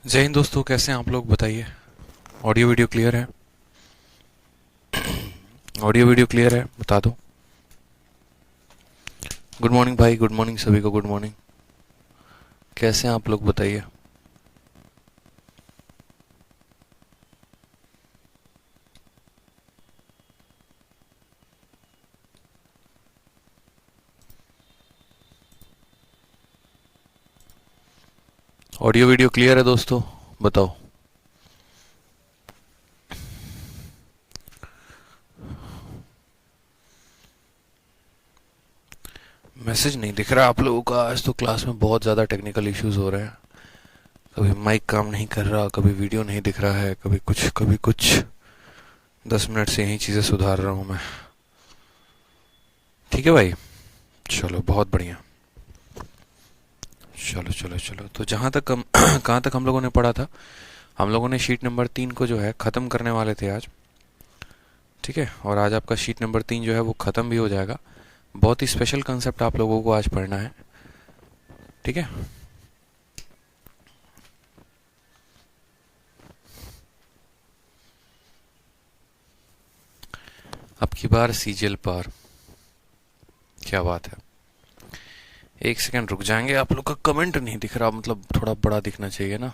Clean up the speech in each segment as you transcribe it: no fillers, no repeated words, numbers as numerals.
जय हिंद दोस्तों, कैसे हैं आप लोग? बताइए। ऑडियो वीडियो क्लियर है? ऑडियो वीडियो क्लियर है? बता दो। गुड मॉर्निंग भाई, गुड मॉर्निंग सभी को, गुड मॉर्निंग। कैसे हैं आप लोग? बताइए। ऑडियो वीडियो क्लियर है दोस्तों? बताओ। मैसेज नहीं दिख रहा आप लोगों का। आज तो क्लास में बहुत ज़्यादा टेक्निकल इश्यूज हो रहे हैं। कभी माइक काम नहीं कर रहा, कभी वीडियो नहीं दिख रहा है, कभी कुछ कभी कुछ। 10 मिनट से यही चीज़ें सुधार रहा हूँ मैं। ठीक है भाई, चलो बहुत बढ़िया। चलो चलो चलो, तो जहाँ तक हम कहाँ तक हम लोगों ने पढ़ा था? हम लोगों ने शीट नंबर 3 को जो है ख़त्म करने वाले थे आज। ठीक है, और आज आपका शीट नंबर 3 जो है वो ख़त्म भी हो जाएगा। बहुत ही स्पेशल कंसेप्ट आप लोगों को आज पढ़ना है। ठीक है, अब की बार सीजीएल पार। क्या बात है। एक सेकंड रुक जाएंगे, आप लोग का कमेंट नहीं दिख रहा, मतलब थोड़ा बड़ा दिखना चाहिए ना।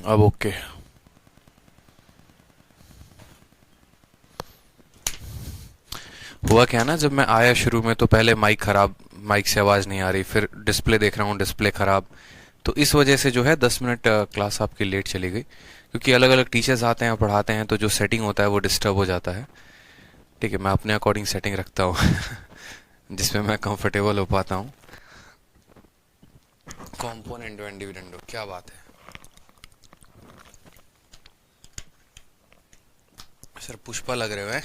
अब ओके। हुआ क्या ना, जब मैं आया शुरू में तो पहले माइक खराब, माइक से आवाज़ नहीं आ रही, फिर डिस्प्ले देख रहा हूँ डिस्प्ले खराब। तो इस वजह से जो है 10 मिनट क्लास आपकी लेट चली गई, क्योंकि अलग अलग टीचर्स आते हैं पढ़ाते हैं, तो जो सेटिंग होता है वो डिस्टर्ब हो जाता है। ठीक है, मैं अपने अकॉर्डिंग सेटिंग रखता हूँ जिसमें मैं कंफर्टेबल हो पाता हूँ। कॉम्पोनेंट एंड डिविडेंडो, क्या बात है सर। पुष्पा लग रहे हो हैं?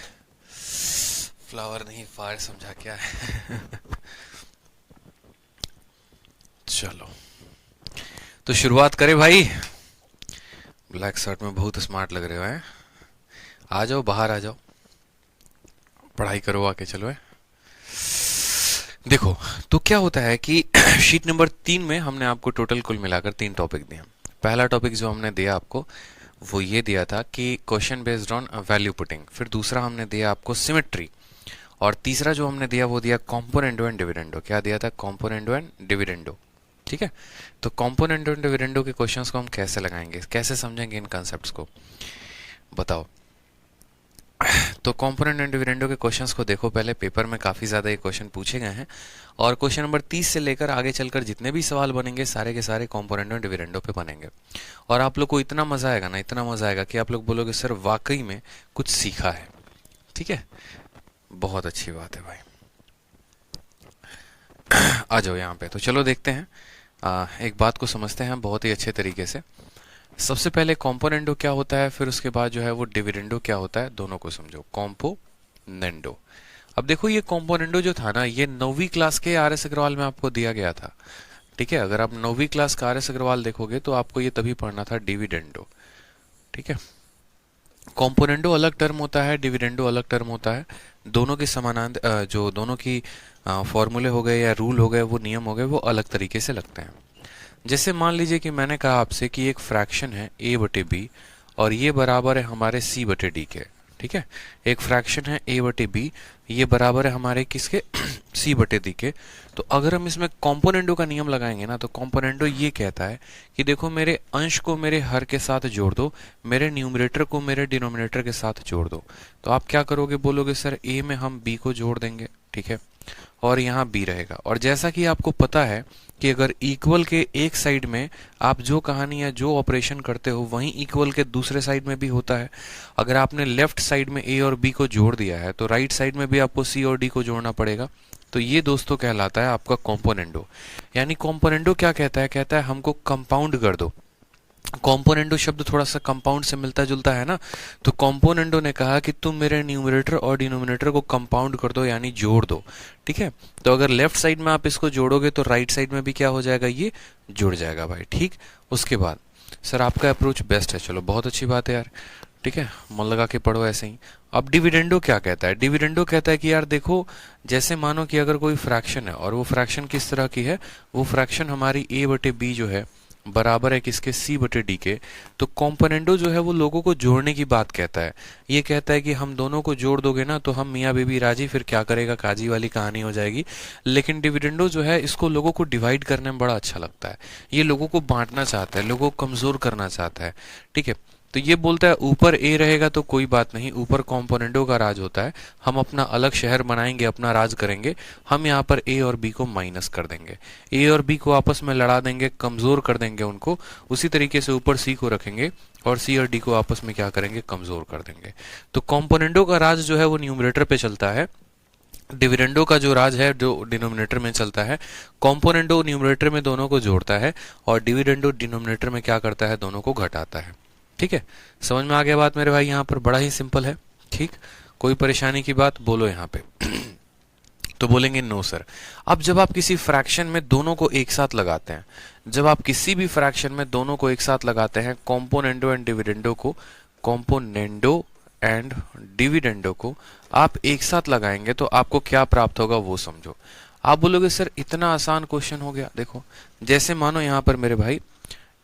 फ्लावर नहीं, फायर समझा क्या है। चलो, तो शुरुआत करें भाई। ब्लैक शर्ट में बहुत स्मार्ट लग रहे हो हैं। आ जाओ, बाहर आ जाओ, पढ़ाई करो आके। चलो है, देखो। तो क्या होता है कि शीट नंबर 3 में हमने आपको टोटल कुल मिलाकर 3 टॉपिक दिए। पहला टॉपिक जो हमने दिया आपको वो ये दिया था कि question based on value putting. फिर दूसरा हमने दिया आपको सिमेट्री। और तीसरा जो हमने दिया वो दिया कॉम्पोनेंडो एंड डिविडेंडो। क्या दिया था? Componendo and dividendo. ठीक है, तो कॉम्पोनेंडो एंड डिविडेंडो के क्वेश्चंस को हम कैसे लगाएंगे, कैसे समझेंगे इन कॉन्सेप्ट्स को, बताओ। तो कंपोनेंट एंड डिविडेंडो के क्वेश्चंस को देखो। पहले पेपर में काफ़ी ज़्यादा ये क्वेश्चन पूछे गए हैं, और क्वेश्चन नंबर 30 से लेकर आगे चलकर जितने भी सवाल बनेंगे सारे के सारे कंपोनेंट एंड डिविडेंडो पे बनेंगे। और आप लोग को इतना मज़ा आएगा ना, इतना मज़ा आएगा कि आप लोग बोलोगे सर वाकई में कुछ सीखा है। ठीक है, बहुत अच्छी बात है भाई। आ जाओ यहाँ पे। तो चलो देखते हैं, एक बात को समझते हैं बहुत ही अच्छे तरीके से। सबसे पहले कॉम्पोनेंडो क्या होता है, फिर उसके बाद जो है वो डिविडेंडो क्या होता है, दोनों को समझो। कॉम्पोनेंडो। अब देखो, ये कॉम्पोनेंडो जो था ना, ये 9वीं क्लास के आर एस अग्रवाल में आपको दिया गया था। ठीक है, अगर आप 9वीं क्लास का आर एस अग्रवाल देखोगे तो आपको ये तभी पढ़ना था डिविडेंडो। ठीक है, कॉम्पोनेंडो अलग टर्म होता है, डिविडेंडो अलग टर्म होता है। दोनों के समानांतर जो दोनों की फॉर्मूले हो गए या रूल हो गए, वो नियम हो गए, वो अलग तरीके से लगते हैं। जैसे मान लीजिए कि मैंने कहा आपसे कि एक फ्रैक्शन है a बटे बी, और ये बराबर है हमारे c बटे डी के। ठीक है, एक फ्रैक्शन है a बटे बी, ये बराबर है हमारे किसके? c बटे डी के। तो अगर हम इसमें कॉम्पोनेंडो का नियम लगाएंगे ना, तो कॉम्पोनेंडो ये कहता है कि देखो, मेरे अंश को मेरे हर के साथ जोड़ दो, मेरे न्यूमरेटर को मेरे डिनोमिनेटर के साथ जोड़ दो। तो आप क्या करोगे? बोलोगे सर a में हम b को जोड़ देंगे। ठीक है, और यहाँ b रहेगा। और जैसा कि आपको पता है कि अगर इक्वल के एक साइड में आप जो कहानी या जो ऑपरेशन करते हो, वहीं इक्वल के दूसरे साइड में भी होता है। अगर आपने लेफ्ट साइड में a और b को जोड़ दिया है, तो राइट साइड में भी आपको c और d को जोड़ना पड़ेगा। तो ये दोस्तों कहलाता है आपका कॉम्पोनेंडो। यानी कॉम्पोनेंडो क्या कहता है? कहता है हमको कंपाउंड कर दो। कॉम्पोनेंडो शब्द थोड़ा सा कंपाउंड से मिलता जुलता है ना, तो कॉम्पोनेंडो ने कहा कि तुम मेरे न्यूमरेटर और डिनोमिनेटर को कंपाउंड कर दो, यानी जोड़ दो। ठीक है, तो अगर लेफ्ट साइड में आप इसको जोड़ोगे तो राइट साइड में भी क्या हो जाएगा, ये जुड़ जाएगा भाई। ठीक, उसके बाद सर आपका अप्रोच बेस्ट है, चलो बहुत अच्छी बात है यार। ठीक है, मन लगा के पढ़ो ऐसे ही। अब डिविडेंडो क्या कहता है, डिविडेंडो कहता है कि यार देखो, जैसे मानो कि अगर कोई फ्रैक्शन है और वो फ्रैक्शन किस तरह की है, वो फ्रैक्शन हमारी a बटे बी जो है बराबर है किसके, c बटे डी के। तो कॉम्पोनेंडो जो है वो लोगों को जोड़ने की बात कहता है। ये कहता है कि हम दोनों को जोड़ दोगे ना तो हम मियाँ बीबी राजी, फिर क्या करेगा काजी वाली कहानी हो जाएगी। लेकिन डिविडेंडो जो है इसको लोगों को डिवाइड करने में बड़ा अच्छा लगता है, ये लोगों को बांटना चाहता है, लोगों को कमजोर करना चाहता है। ठीक है, तो ये बोलता है ऊपर ए रहेगा तो कोई बात नहीं, ऊपर कॉम्पोनेंडो का राज होता है, हम अपना अलग शहर बनाएंगे, अपना राज करेंगे। हम यहाँ पर ए और बी को माइनस कर देंगे, ए और बी को आपस में लड़ा देंगे, कमजोर कर देंगे उनको। उसी तरीके से ऊपर सी को रखेंगे और सी और डी को आपस में क्या करेंगे, कमजोर कर देंगे। तो कॉम्पोनेंडो का राज जो है वो न्यूमरेटर पे चलता है, डिविडेंडो का जो राज है जो डिनोमिनेटर में चलता है। कॉम्पोनेंडो न्यूमरेटर में दोनों को जोड़ता है और डिविडेंडो डिनोमिनेटर में क्या करता है, दोनों को घटाता है। ठीक है, समझ में आ गया बात मेरे भाई, यहाँ पर बड़ा ही सिंपल है। ठीक, कोई परेशानी की बात बोलो यहाँ पे तो बोलेंगे नो सर। अब जब आप किसी फ्रैक्शन में दोनों को एक साथ लगाते हैं, जब आप किसी भी फ्रैक्शन में दोनों को एक साथ लगाते हैं, कॉम्पोनेंडो एंड डिविडेंडो को, कॉम्पोनेंडो एंड डिविडेंडो को आप एक साथ लगाएंगे तो आपको क्या प्राप्त होगा वो समझो। आप बोलोगे सर इतना आसान क्वेश्चन हो गया। देखो, जैसे मानो यहाँ पर मेरे भाई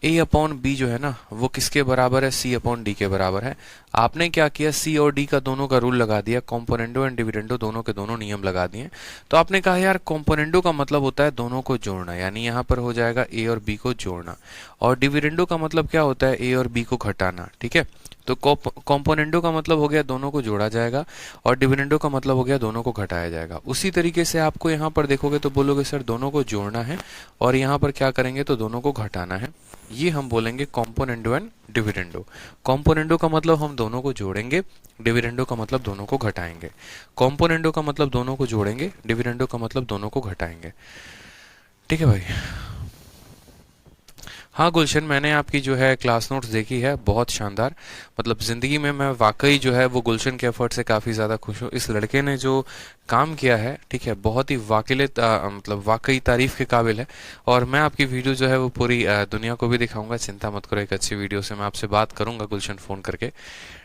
a अपॉन बी जो है ना वो किसके बराबर है, c अपॉन डी के बराबर है। आपने क्या किया, c और d का दोनों का रूल लगा दिया, कॉम्पोनेंडो एंड डिविडेंडो दोनों के दोनों नियम लगा दिए। तो आपने कहा यार कॉम्पोनेंडो का मतलब होता है दोनों को जोड़ना, यानी यहाँ पर हो जाएगा a और b को जोड़ना, और डिविडेंडो का मतलब क्या होता है, a और b को घटाना। ठीक है, तो कॉम्पोनेंडो का मतलब हो गया दोनों को जोड़ा जाएगा और डिविडेंडो का मतलब हो गया दोनों को घटाया जाएगा। उसी तरीके से आपको यहाँ पर देखोगे तो बोलोगे सर दोनों को जोड़ना है और यहाँ पर क्या करेंगे तो दोनों को घटाना है। ये हम बोलेंगे कॉम्पोनेंडो एंड डिविडेंडो। कॉम्पोनेंडो का मतलब हम दोनों को जोड़ेंगे, डिविडेंडो का मतलब दोनों को घटाएंगे। कॉम्पोनेंडो का मतलब दोनों को जोड़ेंगे, डिविडेंडो का मतलब दोनों को घटाएंगे। ठीक है भाई। हाँ गुलशन, मैंने आपकी जो है क्लास नोट्स देखी है, बहुत शानदार। मतलब ज़िंदगी में मैं वाकई जो है वो गुलशन के एफर्ट से काफ़ी ज़्यादा खुश हूँ। इस लड़के ने जो काम किया है, ठीक है, बहुत ही मतलब वाकई तारीफ़ के काबिल है। और मैं आपकी वीडियो जो है वो पूरी दुनिया को भी दिखाऊंगा, चिंता मत करो। एक अच्छी वीडियो से मैं आपसे बात करूंगा गुलशन फ़ोन करके।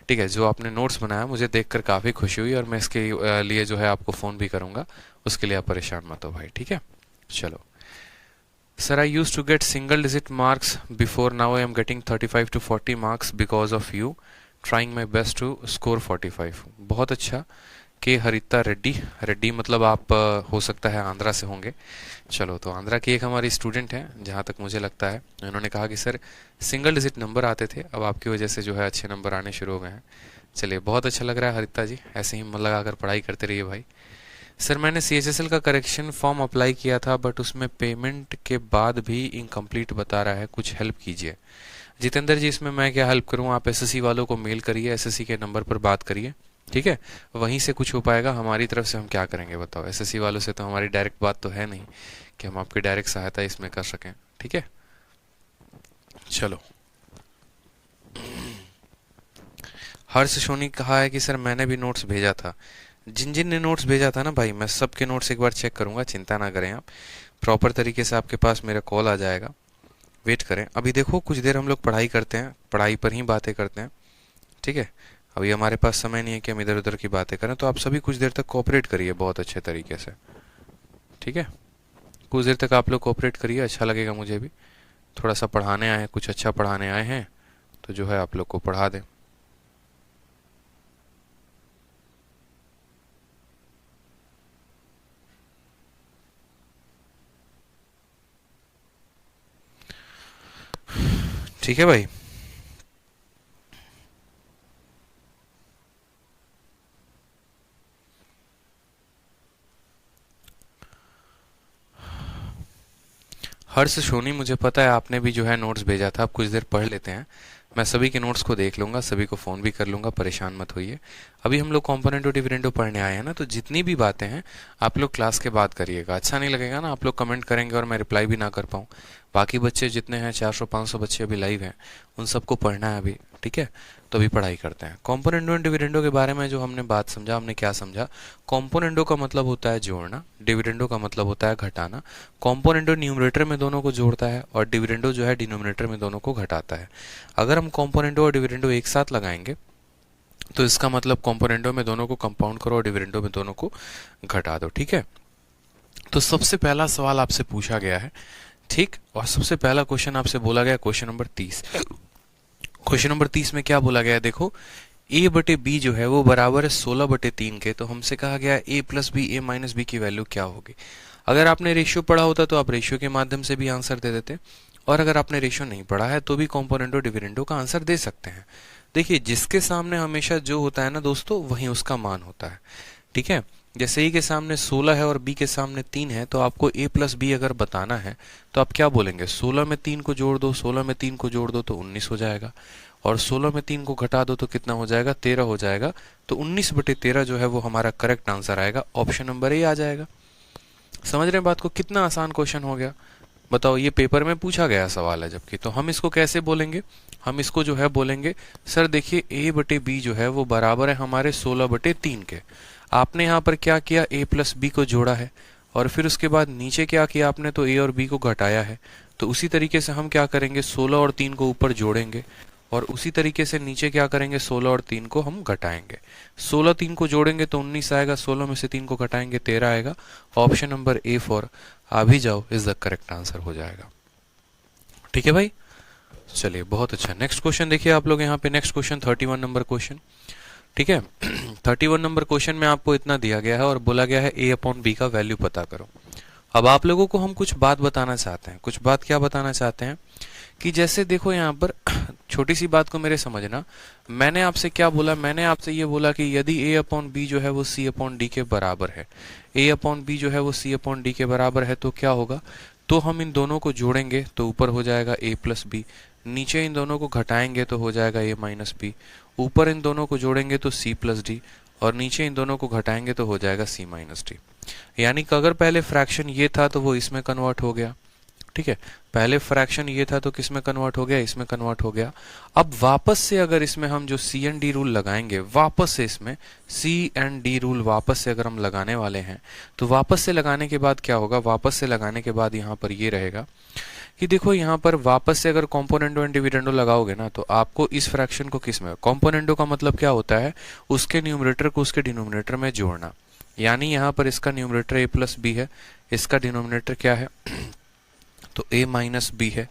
ठीक है, जो आपने नोट्स बनाया मुझे देखकर काफ़ी खुशी हुई और मैं इसके लिए जो है आपको फ़ोन भी करूँगा, उसके लिए आप परेशान मत हो भाई। ठीक है, चलो। Sir, I used to get single digit marks before. Now I am getting 35 to 40 marks because of you. Trying my best to score 45. बहुत अच्छा। के हरिता रेड्डी, रेड्डी मतलब आप हो सकता है आंध्रा से होंगे। चलो, तो आंध्रा की एक हमारी स्टूडेंट है जहाँ तक मुझे लगता है। उन्होंने कहा कि सर सिंगल डिजिट नंबर आते थे, अब आपकी वजह से जो है अच्छे नंबर आने शुरू हो गए हैं। चलिए, बहुत अच्छा लग रहा है हरिता जी, ऐसे ही मन लगाकर पढ़ाई करते रहिए भाई। सर मैंने CHSL का करेक्शन फॉर्म अप्लाई किया था बट उसमें पेमेंट के बाद भी इनकम्प्लीट बता रहा है, कुछ हेल्प कीजिए। जितेंद्र जी, इसमें मैं क्या हेल्प करूं, आप SSC वालों को मेल करिए, SSC के नंबर पर बात करिए। ठीक है, वहीं से कुछ हो पाएगा। हमारी तरफ से हम क्या करेंगे बताओ, SSC वालों से तो हमारी डायरेक्ट बात तो है नहीं कि हम आपकी डायरेक्ट सहायता इसमें कर सकें। ठीक है, चलो। हर्ष सोनी कहा है कि सर मैंने भी नोट्स भेजा था। जिन जिन ने नोट्स भेजा था ना भाई, मैं सबके नोट्स एक बार चेक करूंगा, चिंता ना करें आप। प्रॉपर तरीके से आपके पास मेरा कॉल आ जाएगा, वेट करें। अभी देखो कुछ देर हम लोग पढ़ाई करते हैं, पढ़ाई पर ही बातें करते हैं। ठीक है, अभी हमारे पास समय नहीं है कि हम इधर उधर की बातें करें, तो आप सभी कुछ देर तक कोऑपरेट करिए बहुत अच्छे तरीके से। ठीक है, कुछ देर तक आप लोग कोऑपरेट करिए, अच्छा लगेगा मुझे भी। थोड़ा सा पढ़ाने आए हैं, कुछ अच्छा पढ़ाने आए हैं, तो जो है आप लोग को पढ़ा दें। ठीक है भाई। हर्ष सोनी, मुझे पता है आपने भी जो है नोट्स भेजा था, आप कुछ देर पढ़ लेते हैं। मैं सभी के नोट्स को देख लूंगा, सभी को फ़ोन भी कर लूंगा, परेशान मत होइए। अभी हम लोग कॉम्पोनेंट और डिविडेंडो पढ़ने आए हैं ना, तो जितनी भी बातें हैं आप लोग क्लास के बाद करिएगा। अच्छा नहीं लगेगा ना आप लोग कमेंट करेंगे और मैं रिप्लाई भी ना कर पाऊँ। बाकी बच्चे जितने हैं 400-500 बच्चे अभी लाइव हैं, उन सबको पढ़ना है अभी, ठीक है। तो अभी पढ़ाई करते हैं। कॉम्पोनेंटो एंड डिविडेंडो के बारे में जो हमने बात समझा, हमने क्या समझा। कॉम्पोनेंटो का मतलब होता है जोड़ना, डिविडेंडो का मतलब होता है घटाना। कॉम्पोनेंटो न्यूमरेटर में दोनों को जोड़ता है और डिविडेंडो जो है डिनोमिनेटर में दोनों को घटाता है। अगर हम कॉम्पोनेंटो और डिविडेंडो एक साथ लगाएंगे तो इसका मतलब कॉम्पोनेंटो में दोनों को कंपाउंड करो और डिविडेंडो में दोनों को घटा दो, ठीक है। तो सबसे पहला सवाल आपसे पूछा गया है, ठीक, और सबसे पहला क्वेश्चन आपसे बोला गया क्वेश्चन नंबर 30। क्वेश्चन नंबर 30 में क्या बोला गया है, देखो a बटे बी जो है वो बराबर है 16 बटे 3 के। तो हमसे कहा गया है a plus B, a minus B की वैल्यू क्या होगी। अगर आपने रेशियो पढ़ा होता तो आप रेशियो के माध्यम से भी आंसर दे देते, और अगर आपने रेशियो नहीं पढ़ा है तो भी कॉम्पोनेंटो डिविडेंडो का आंसर दे सकते हैं। देखिए जिसके सामने हमेशा जो होता है ना दोस्तों, वही उसका मान होता है, ठीक है। जैसे a के सामने 16 है और b के सामने 3 है, तो आपको a प्लस बी अगर बताना है तो आप क्या बोलेंगे, 16 में 3 को जोड़ दो, 16 में 3 को जोड़ दो तो 19 हो जाएगा, और 16 में 3 को घटा दो तो कितना हो जाएगा, 13 हो जाएगा। तो 19 बटे 13 जो है वो हमारा करेक्ट आंसर आएगा, ऑप्शन नंबर ए आ जाएगा। समझ रहे हैं बात को, कितना आसान क्वेश्चन हो गया। बताओ, ये पेपर में पूछा गया सवाल है जबकि, तो हम इसको कैसे बोलेंगे, हम इसको जो है बोलेंगे, सर देखिए a बटे बी जो है वो बराबर है हमारे 16 बटे 3 के। आपने यहाँ पर क्या किया, a प्लस बी को जोड़ा है, और फिर उसके बाद नीचे क्या किया आपने, तो a और b को घटाया है। तो उसी तरीके से हम क्या करेंगे, 16 और 3 को ऊपर जोड़ेंगे, और उसी तरीके से नीचे क्या करेंगे, 16 और 3 को हम घटाएंगे। 16 3 को जोड़ेंगे तो 19 आएगा, 16 में से 3 को घटाएंगे 13 आएगा। ऑप्शन नंबर ए फॉर आ भी जाओ इज द करेक्ट आंसर हो जाएगा, ठीक है भाई। चलिए बहुत अच्छा, नेक्स्ट क्वेश्चन देखिए आप लोग यहाँ पे। नेक्स्ट क्वेश्चन 31 नंबर क्वेश्चन, ठीक है। 31 नंबर क्वेश्चन में आपको इतना दिया गया है और बोला गया है a अपॉन बी का वैल्यू पता करो। अब आप लोगों को हम कुछ बात बताना चाहते हैं। कुछ बात क्या बताना चाहते हैं कि जैसे देखो यहाँ पर छोटी सी बात को मेरे समझना। मैंने आपसे क्या बोला, मैंने आपसे ये बोला कि यदि a अपॉन बी जो है वो c अपॉन डी के बराबर है, a अपॉन बी जो है वो c अपॉन डी के बराबर है, तो क्या होगा, तो हम इन दोनों को जोड़ेंगे तो ऊपर हो जाएगा a प्लस बी, नीचे इन दोनों को घटाएंगे तो हो जाएगा a माइनस बी, ऊपर इन दोनों को जोड़ेंगे तो c प्लस डी, और नीचे इन दोनों को घटाएंगे तो हो जाएगा c माइनस डी। यानी कि अगर पहले फ्रैक्शन ये था तो वो इसमें कन्वर्ट हो गया, ठीक है। पहले फ्रैक्शन ये था तो किस में कन्वर्ट हो गया, इसमें कन्वर्ट हो गया। अब वापस से अगर इसमें हम जो सी एंड डी रूल लगाएंगे, वापस से इसमें सी एंड डी रूल वापस से अगर हम लगाने वाले हैं, तो वापस से लगाने के बाद क्या होगा, वापस से लगाने के बाद यहाँ पर ये रहेगा कि देखो यहाँ पर वापस से अगर कॉम्पोनेंटो एंड डिविडेंडो लगाओगे ना, तो आपको इस फ्रैक्शन को किस में, कॉम्पोनेंटो का मतलब क्या होता है, उसके न्यूमरेटर को उसके डिनोमिनेटर में जोड़ना। यानी यहाँ पर इसका न्यूमरेटर a प्लस बी है, इसका डिनोमिनेटर क्या है तो a माइनस बी है,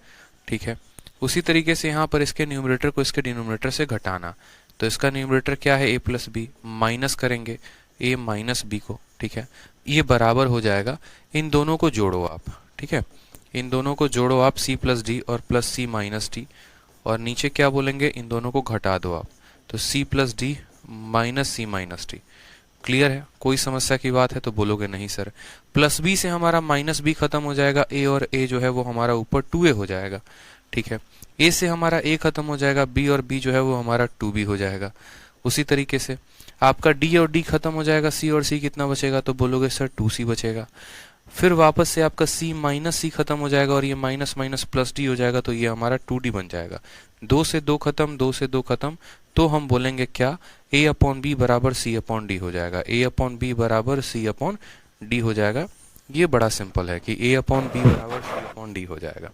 ठीक है। उसी तरीके से यहाँ पर इसके न्यूमरेटर को इसके डिनोमिनेटर से घटाना, तो इसका न्यूमरेटर क्या है a प्लस बी, माइनस करेंगे a माइनस बी को, ठीक है। ये बराबर हो जाएगा, इन दोनों को जोड़ो आप, ठीक है, इन दोनों को जोड़ो आप c प्लस डी और प्लस c माइनस डी, और नीचे क्या बोलेंगे, इन दोनों को घटा दो आप, तो c plus D minus c minus D. Clear है, कोई समस्या की बात है तो बोलोगे नहीं सर। प्लस बी से हमारा माइनस बी खत्म हो जाएगा, a और a जो है वो हमारा ऊपर 2a हो जाएगा, ठीक है। a से हमारा a खत्म हो जाएगा, b और b जो है वो हमारा 2b हो जाएगा। उसी तरीके से आपका d और d खत्म हो जाएगा, c और c कितना बचेगा, तो बोलोगे सर 2c बचेगा। फिर वापस से आपका c माइनस c खत्म हो जाएगा और ये माइनस माइनस प्लस d हो जाएगा, तो ये हमारा 2d बन जाएगा। 2 से 2 खत्म, 2 से 2 खत्म, तो हम बोलेंगे क्या, a अपॉन बी बराबर c अपॉन डी हो जाएगा, a अपॉन बी बराबर c अपॉन डी हो जाएगा। ये बड़ा सिंपल है कि a अपॉन बी बराबर c अपॉन डी हो जाएगा।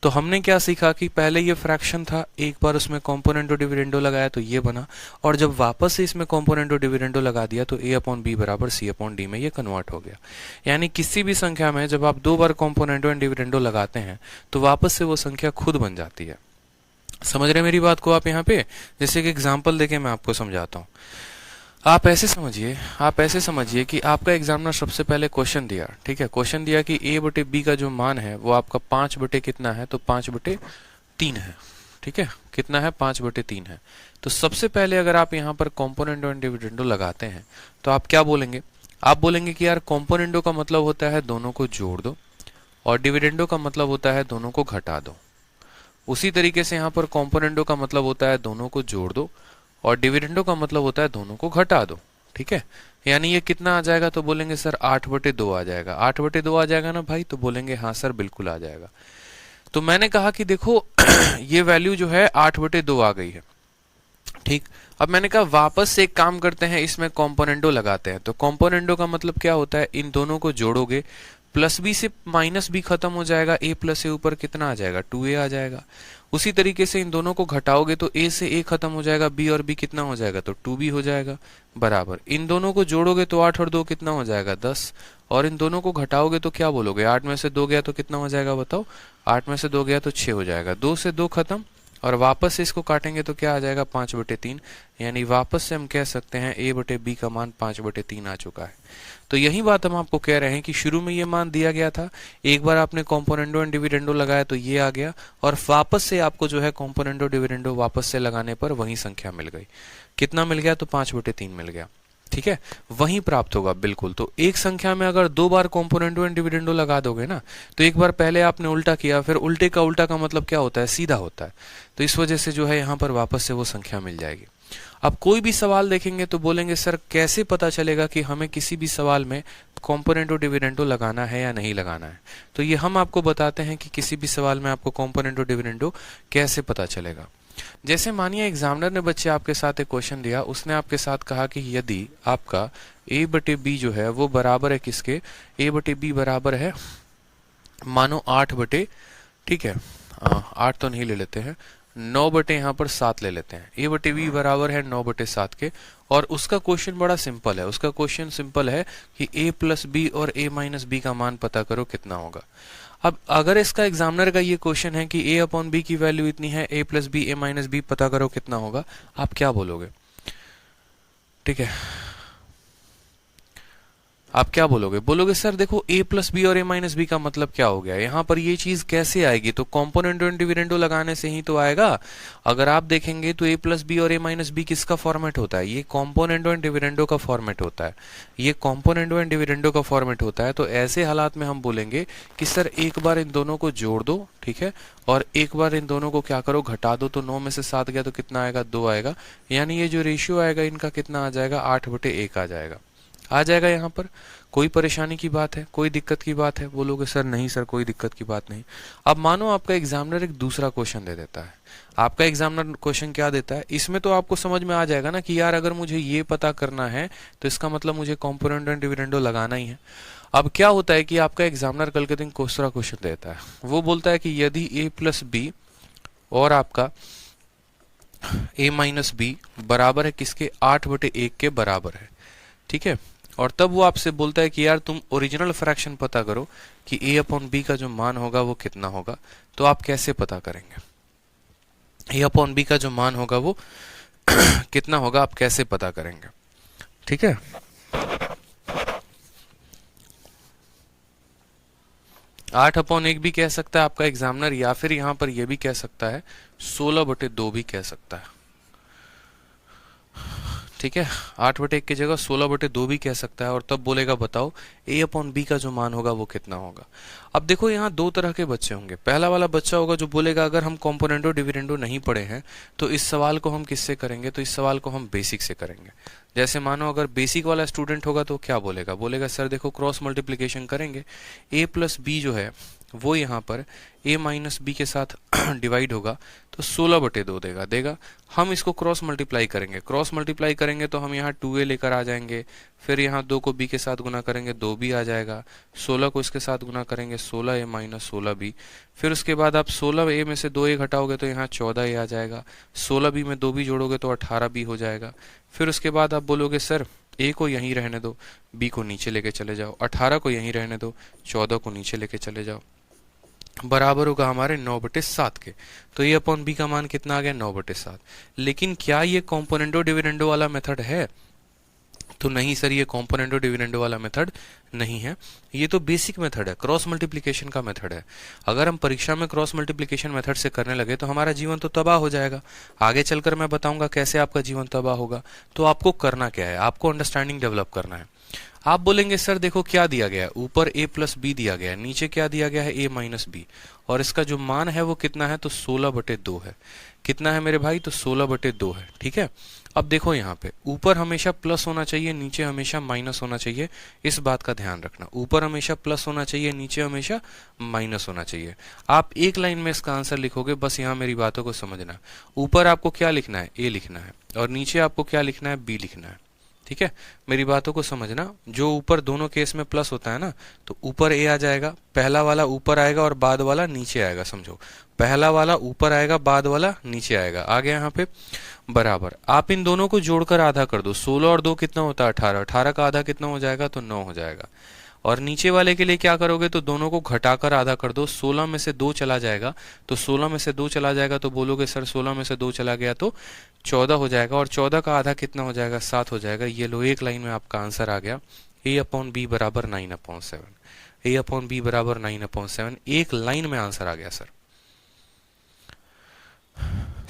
तो हमने क्या सीखा कि पहले ये फ्रैक्शन था, एक बार उसमें कॉम्पोनेंटो डिविडेंडो लगाया तो ये बना, और जब वापस से इसमें कॉम्पोनेंटो डिविडेंडो लगा दिया तो a अपॉन बी बराबर c अपॉन डी में ये कन्वर्ट हो गया। यानी किसी भी संख्या में जब आप 2 बार कॉम्पोनेंटो एंड डिविडेंडो लगाते हैं तो वापस से वो संख्या खुद बन जाती है। समझ रहे मेरी बात को आप यहाँ पे, जैसे कि एग्जाम्पल देके मैं आपको समझाता हूँ। आप ऐसे समझिए कि आपका एग्जामिनर सबसे पहले क्वेश्चन दिया, ठीक है, क्वेश्चन दिया कि a बटे b का जो मान है वो आपका 5 बटे कितना है, तो 5 बटे 3 है, ठीक है, कितना है, 5 बटे 3 है। तो सबसे पहले अगर आप यहाँ पर कॉम्पोनेंटो एंड डिविडेंडो लगाते हैं तो आप क्या बोलेंगे, आप बोलेंगे कि यार कॉम्पोनेंटो का मतलब होता है दोनों को जोड़ दो, और डिविडेंडो का मतलब होता है दोनों को घटा दो। उसी तरीके से यहाँ पर कॉम्पोनेंटो का मतलब होता है दोनों को जोड़ दो, और डिविडेंडो का मतलब होता है दोनों को घटा दो, ठीक है। यानी ये कितना आ जाएगा, तो बोलेंगे सर 8/2 आ जाएगा। 8/2 आ जाएगा ना भाई, तो बोलेंगे हाँ सर बिल्कुल आ जाएगा। तो मैंने कहा कि देखो ये वैल्यू जो है 8/2 आ गई है, ठीक। अब मैंने कहा वापस से एक काम करते हैं, इसमें कॉम्पोनेंडो लगाते हैं। तो कॉम्पोनेंडो का मतलब क्या होता है, इन दोनों को जोड़ोगे, प्लस बी से माइनस बी खत्म हो जाएगा, ए प्लस ए ऊपर कितना आ जाएगा, 2a आ जाएगा। उसी तरीके से इन दोनों को घटाओगे तो a से a खत्म हो जाएगा, b और b कितना हो जाएगा, तो 2b हो जाएगा, बराबर। इन दोनों को जोड़ोगे तो 8 और 2 कितना हो जाएगा, 10। और इन दोनों को घटाओगे तो क्या बोलोगे, 8 में से 2 गया तो कितना हो जाएगा बताओ, 8 में से 2 गया तो 6 हो जाएगा। 2 से 2 खत्म, और वापस से इसको काटेंगे तो क्या आ जाएगा, 5/3। यानी वापस से हम कह सकते हैं a/b का मान 5/3 आ चुका है। तो यही बात हम आपको कह रहे हैं कि शुरू में ये मान दिया गया था, एक बार आपने कॉम्पोनेंडो एंड डिविडेंडो लगाया तो ये आ गया, और वापस से आपको जो है कॉम्पोनेंडो डिविडेंडो वापस से लगाने पर वही संख्या मिल गई। कितना मिल गया, तो 5/3 मिल गया, ठीक है, वही प्राप्त होगा बिल्कुल। तो एक संख्या में अगर 2 बार कॉम्पोनेंडो एंड डिविडेंडो लगा दोगे ना, तो एक बार पहले आपने उल्टा किया, फिर उल्टे का उल्टा का मतलब क्या होता है, सीधा होता है। तो इस वजह से जो है यहाँ पर वापस से वो संख्या मिल जाएगी। अब कोई भी सवाल देखेंगे तो बोलेंगे सर कैसे पता चलेगा कि हमें किसी भी सवाल में कॉम्पोनेंटो डिविडेंडो लगाना है या नहीं लगाना है। तो ये हम आपको बताते हैं कि किसी भी सवाल में आपको कॉम्पोनेंटो डिविडेंडो कैसे पता चलेगा। जैसे मानिए एग्जामिनर ने बच्चे आपके साथ एक क्वेश्चन दिया, उसने आपके साथ कहा कि यदि आपका a/b जो है वो बराबर है किसके, a/b बराबर है मानो 8/, ठीक है 8 तो नहीं ले लेते हैं, 9/, यहाँ पर 7 ले लेते हैं। a/b बराबर है 9/7 के, और उसका क्वेश्चन बड़ा सिंपल है। उसका क्वेश्चन सिंपल है कि a+b और a-b का मान पता करो कितना होगा। अब अगर इसका एग्जामिनर का ये क्वेश्चन है कि a/b की वैल्यू इतनी है, a+b a-b पता करो कितना होगा, आप क्या बोलोगे, ठीक है, आप क्या बोलोगे, बोलोगे सर देखो a+b और a-b का मतलब क्या हो गया, यहाँ पर ये चीज कैसे आएगी, तो कॉम्पोनेंटो एंड डिविडेंडो लगाने से ही तो आएगा। अगर आप देखेंगे तो a+b और a-b किसका फॉर्मेट होता है, ये कॉम्पोनेंटो एंड डिविडेंडो का फॉर्मेट होता है, ये कॉम्पोनेंटो एंड डिविडेंडो का फॉर्मेट होता है। तो ऐसे हालात में हम बोलेंगे कि सर एक बार इन दोनों को जोड़ दो, ठीक है, और एक बार इन दोनों को क्या करो, घटा दो। तो 9 में से 7 गया तो कितना आएगा, 2 आएगा। यानी ये जो रेशियो आएगा इनका कितना आ जाएगा, 8/1 आ जाएगा, आ जाएगा। यहाँ पर कोई परेशानी की बात है, कोई दिक्कत की बात है, बोलोगे सर नहीं सर कोई दिक्कत की बात नहीं। अब मानो आपका एग्जामिनर एक दूसरा क्वेश्चन दे देता है। आपका एग्जामिनर क्वेश्चन क्या देता है, इसमें तो आपको समझ में आ जाएगा ना कि यार अगर मुझे ये पता करना है तो इसका मतलब मुझे कॉम्पोनेंट एंड डिविडेंडो लगाना ही है। अब क्या होता है कि आपका एग्जामिनर कल के दिन दूसरा क्वेश्चन देता है, वो बोलता है कि यदि a+b और आपका a-b बराबर है किसके, 8/1 के बराबर है, ठीक है। और तब वो आपसे बोलता है कि यार तुम ओरिजिनल फ्रैक्शन पता करो कि a/b का जो मान होगा वो कितना होगा। तो आप कैसे पता करेंगे, a/b का जो मान होगा वो कितना होगा, आप कैसे पता करेंगे, ठीक है। आठ अपॉन एक भी कह सकता है आपका एग्जामिनर, या फिर यहां पर यह भी कह सकता है 16/2 भी कह सकता है, ठीक है। 8/1 की जगह 16/2 भी कह सकता है, और तब बोलेगा बताओ a/b का जो मान होगा वो कितना होगा। अब देखो यहाँ दो तरह के बच्चे होंगे। पहला वाला बच्चा होगा जो बोलेगा अगर हम कॉम्पोनेंटो डिविडेंडो नहीं पढ़े हैं तो इस सवाल को हम किससे करेंगे, तो इस सवाल को हम बेसिक से करेंगे। जैसे मानो अगर बेसिक वाला स्टूडेंट होगा तो क्या बोलेगा, बोलेगा सर देखो क्रॉस मल्टीप्लीकेशन करेंगे, a+b जो है वो यहाँ पर a-b के साथ डिवाइड होगा तो 16/2 देगा। हम इसको क्रॉस मल्टीप्लाई करेंगे तो हम यहाँ 2a लेकर आ जाएंगे, फिर यहाँ 2 को b के साथ गुना करेंगे 2b आ जाएगा, 16 को इसके साथ गुना करेंगे 16a - 16b, फिर उसके बाद आप 16a में से 2a घटाओगे तो यहाँ 14a आ जाएगा, 16b में 2b जोड़ोगे तो 18b हो जाएगा। फिर उसके बाद आप बोलोगे सर a को यहीं रहने दो, b को नीचे लेके चले जाओ, 18 को यहीं रहने दो, 14 को नीचे लेके चले जाओ, बराबर होगा हमारे 9/7 के। तो a/b का मान कितना आ गया, 9/7। लेकिन क्या ये कॉम्पोनेंटो डिविडेंडो वाला मेथड है, तो नहीं सर ये कॉम्पोनेंटो डिविडेंडो वाला मेथड नहीं है, ये तो बेसिक मेथड है, क्रॉस मल्टीप्लिकेशन का मेथड है। अगर हम परीक्षा में क्रॉस मल्टीप्लिकेशन मेथड से करने लगे तो हमारा जीवन तो तबाह हो जाएगा। आगे चलकर मैं बताऊंगा कैसे आपका जीवन तबाह होगा। तो आपको करना क्या है, आपको अंडरस्टैंडिंग डेवलप करना है। आप बोलेंगे सर देखो क्या दिया गया है, ऊपर a प्लस बी दिया गया है, नीचे क्या दिया गया है, a माइनस बी, और इसका जो मान है वो कितना है, तो 16/2 है। कितना है मेरे भाई, तो 16/2 है। ठीक है, अब देखो यहाँ पे ऊपर हमेशा प्लस होना चाहिए, नीचे हमेशा माइनस होना चाहिए, इस बात का ध्यान रखना। ऊपर हमेशा प्लस होना चाहिए, नीचे हमेशा माइनस होना चाहिए। आप एक लाइन में इसका आंसर लिखोगे, बस यहाँ मेरी बातों को समझना। ऊपर आपको क्या लिखना है, a लिखना है, और नीचे आपको क्या लिखना है, b लिखना है। ठीक है, मेरी बातों को समझना। जो ऊपर दोनों केस में प्लस होता है ना, तो ऊपर a आ जाएगा, पहला वाला ऊपर आएगा और बाद वाला नीचे आएगा। समझो, पहला वाला ऊपर आएगा, बाद वाला नीचे आएगा। आगे यहाँ पे बराबर, आप इन दोनों को जोड़कर आधा कर दो। 16 और 2 कितना होता है, 18। 18 का आधा कितना हो जाएगा, तो 9 हो जाएगा। और नीचे वाले के लिए क्या करोगे, तो दोनों को घटाकर आधा कर दो। 16 में से 2 चला जाएगा, तो 16 में से 2 चला जाएगा तो बोलोगे सर 16 में से 2 चला गया तो 14 हो जाएगा। और 14 का आधा कितना हो जाएगा, 7 हो जाएगा। ये लो, एक लाइन में आपका आंसर आ गया, a/b बराबर 9/7। a/b बराबर 9/7, एक लाइन में आंसर आ गया सर।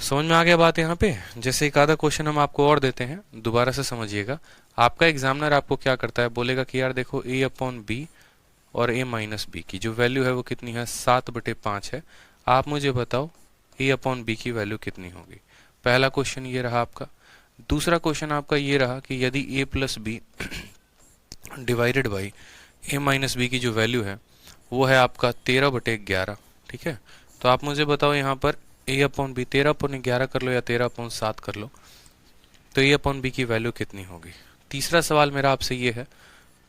समझ में आ गया बात यहाँ पे। जैसे एक आधा क्वेश्चन हम आपको और देते हैं, दोबारा से समझिएगा। आपका एग्जामिनर आपको क्या करता है, बोलेगा कि यार देखो a/b और a माइनस बी की जो वैल्यू है वो कितनी है, 7/5 है। आप मुझे बताओ a/b की वैल्यू कितनी होगी। पहला क्वेश्चन ये रहा आपका। दूसरा क्वेश्चन आपका ये रहा कि यदि a plus B divided by a minus B की जो वैल्यू है वो है आपका 13/11। ठीक है, तो आप मुझे बताओ यहाँ पर a/b 13/11 कर लो या 13/7 कर लो, तो a/b की वैल्यू कितनी होगी। तीसरा सवाल मेरा आपसे ये है।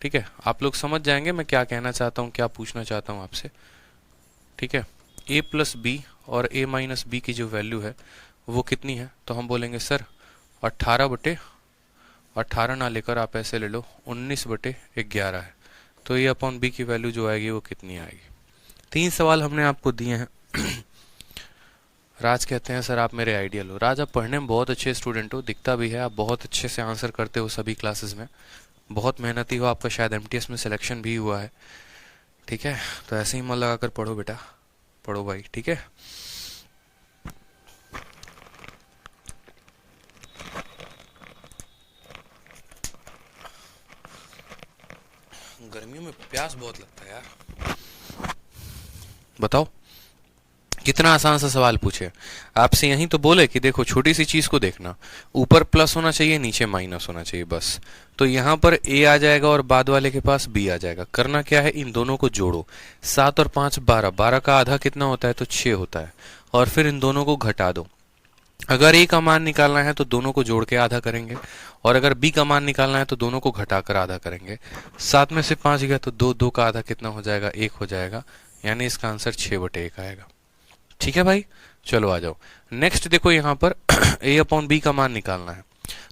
ठीक है, आप लोग समझ जाएंगे मैं क्या कहना चाहता हूँ, क्या पूछना चाहता हूँ आपसे। ठीक है, a प्लस बी और a माइनस बी की जो वैल्यू है वो कितनी है, तो हम बोलेंगे सर 18/18 ना लेकर आप ऐसे ले लो 19/11 है। तो a/b की वैल्यू जो आएगी वो कितनी आएगी। 3 सवाल हमने आपको दिए हैं। राज कहते हैं सर आप मेरे आइडियल हो। राज, आप पढ़ने में बहुत अच्छे स्टूडेंट हो, दिखता भी है। आप बहुत अच्छे से आंसर करते हो सभी क्लासेस में, बहुत मेहनती हो। आपका शायद एमटीएस में सिलेक्शन भी हुआ है। ठीक है, तो ऐसे ही मन लगाकर पढ़ो बेटा, पढ़ो भाई। ठीक है, गर्मियों में प्यास बहुत लगता है यार। बताओ कितना आसान सा सवाल पूछे आपसे। यही तो बोले कि देखो छोटी सी चीज को देखना, ऊपर प्लस होना चाहिए, नीचे माइनस होना चाहिए, बस। तो यहाँ पर a आ जाएगा और बाद वाले के पास b आ जाएगा। करना क्या है, इन दोनों को जोड़ो। 7 और 5 12, 12 का आधा कितना होता है, तो 6 होता है। और फिर इन दोनों को घटा दो। अगर a का मान निकालना है तो दोनों को जोड़ के आधा करेंगे, और अगर b का मान निकालना है तो दोनों को घटाकर आधा करेंगे। 7 में से 5 गया तो 2, 2 का आधा कितना हो जाएगा, 1 हो जाएगा। यानी इसका आंसर 6/1 आएगा। ठीक है भाई, चलो आ जाओ। नेक्स्ट देखो यहाँ पर a/b का मान निकालना है।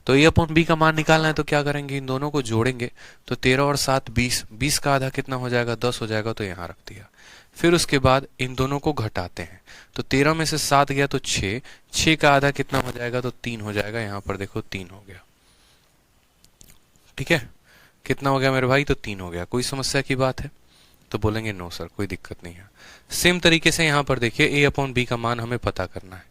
तो a/b का मान निकालना है तो क्या करेंगे, इन दोनों को जोड़ेंगे। तो 13 और 7 20, 20 का आधा कितना हो जाएगा, 10 हो जाएगा। तो यहाँ रख दिया। फिर उसके बाद इन दोनों को घटाते हैं। तो 13 में से 7 गया तो 6, 6 का आधा कितना हो जाएगा, तो 3 हो जाएगा। यहाँ पर देखो 3 हो गया। ठीक है, कितना हो गया मेरे भाई, तो 3 हो गया। कोई समस्या की बात है, तो बोलेंगे नो सर कोई दिक्कत नहीं है। सेम तरीके से यहाँ पर देखिए a/b का मान हमें पता करना है।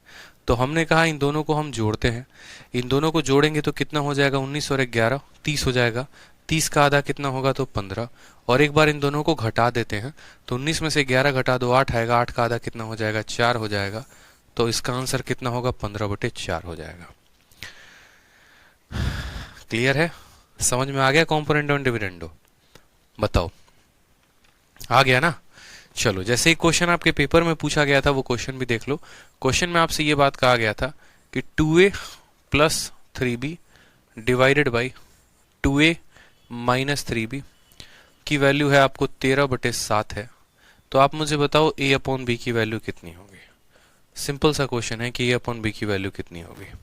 तो हमने कहा इन दोनों को हम जोड़ते हैं। इन दोनों को जोड़ेंगे तो कितना हो जाएगा, 19 और 11 30 हो जाएगा। 30 का आधा कितना होगा, तो 15। और एक बार इन दोनों को घटा देते हैं। तो 19 में से 11 घटा दो, 8 आएगा। 8 का आधा कितना हो जाएगा, 4 हो जाएगा। तो इसका आंसर कितना होगा, 15/4 हो जाएगा। क्लियर है, समझ में आ गया कॉम्पोनेंट और डिविडेंडो। बताओ आ गया ना। चलो, जैसे ही क्वेश्चन आपके पेपर में पूछा गया था वो क्वेश्चन भी देख लो। क्वेश्चन में आपसे ये बात कहा गया था कि 2a plus 3b divided by 2a minus 3b की वैल्यू है आपको 13/7 है। तो आप मुझे बताओ a/b की वैल्यू कितनी होगी। सिंपल सा क्वेश्चन है कि a/b की वैल्यू कितनी होगी।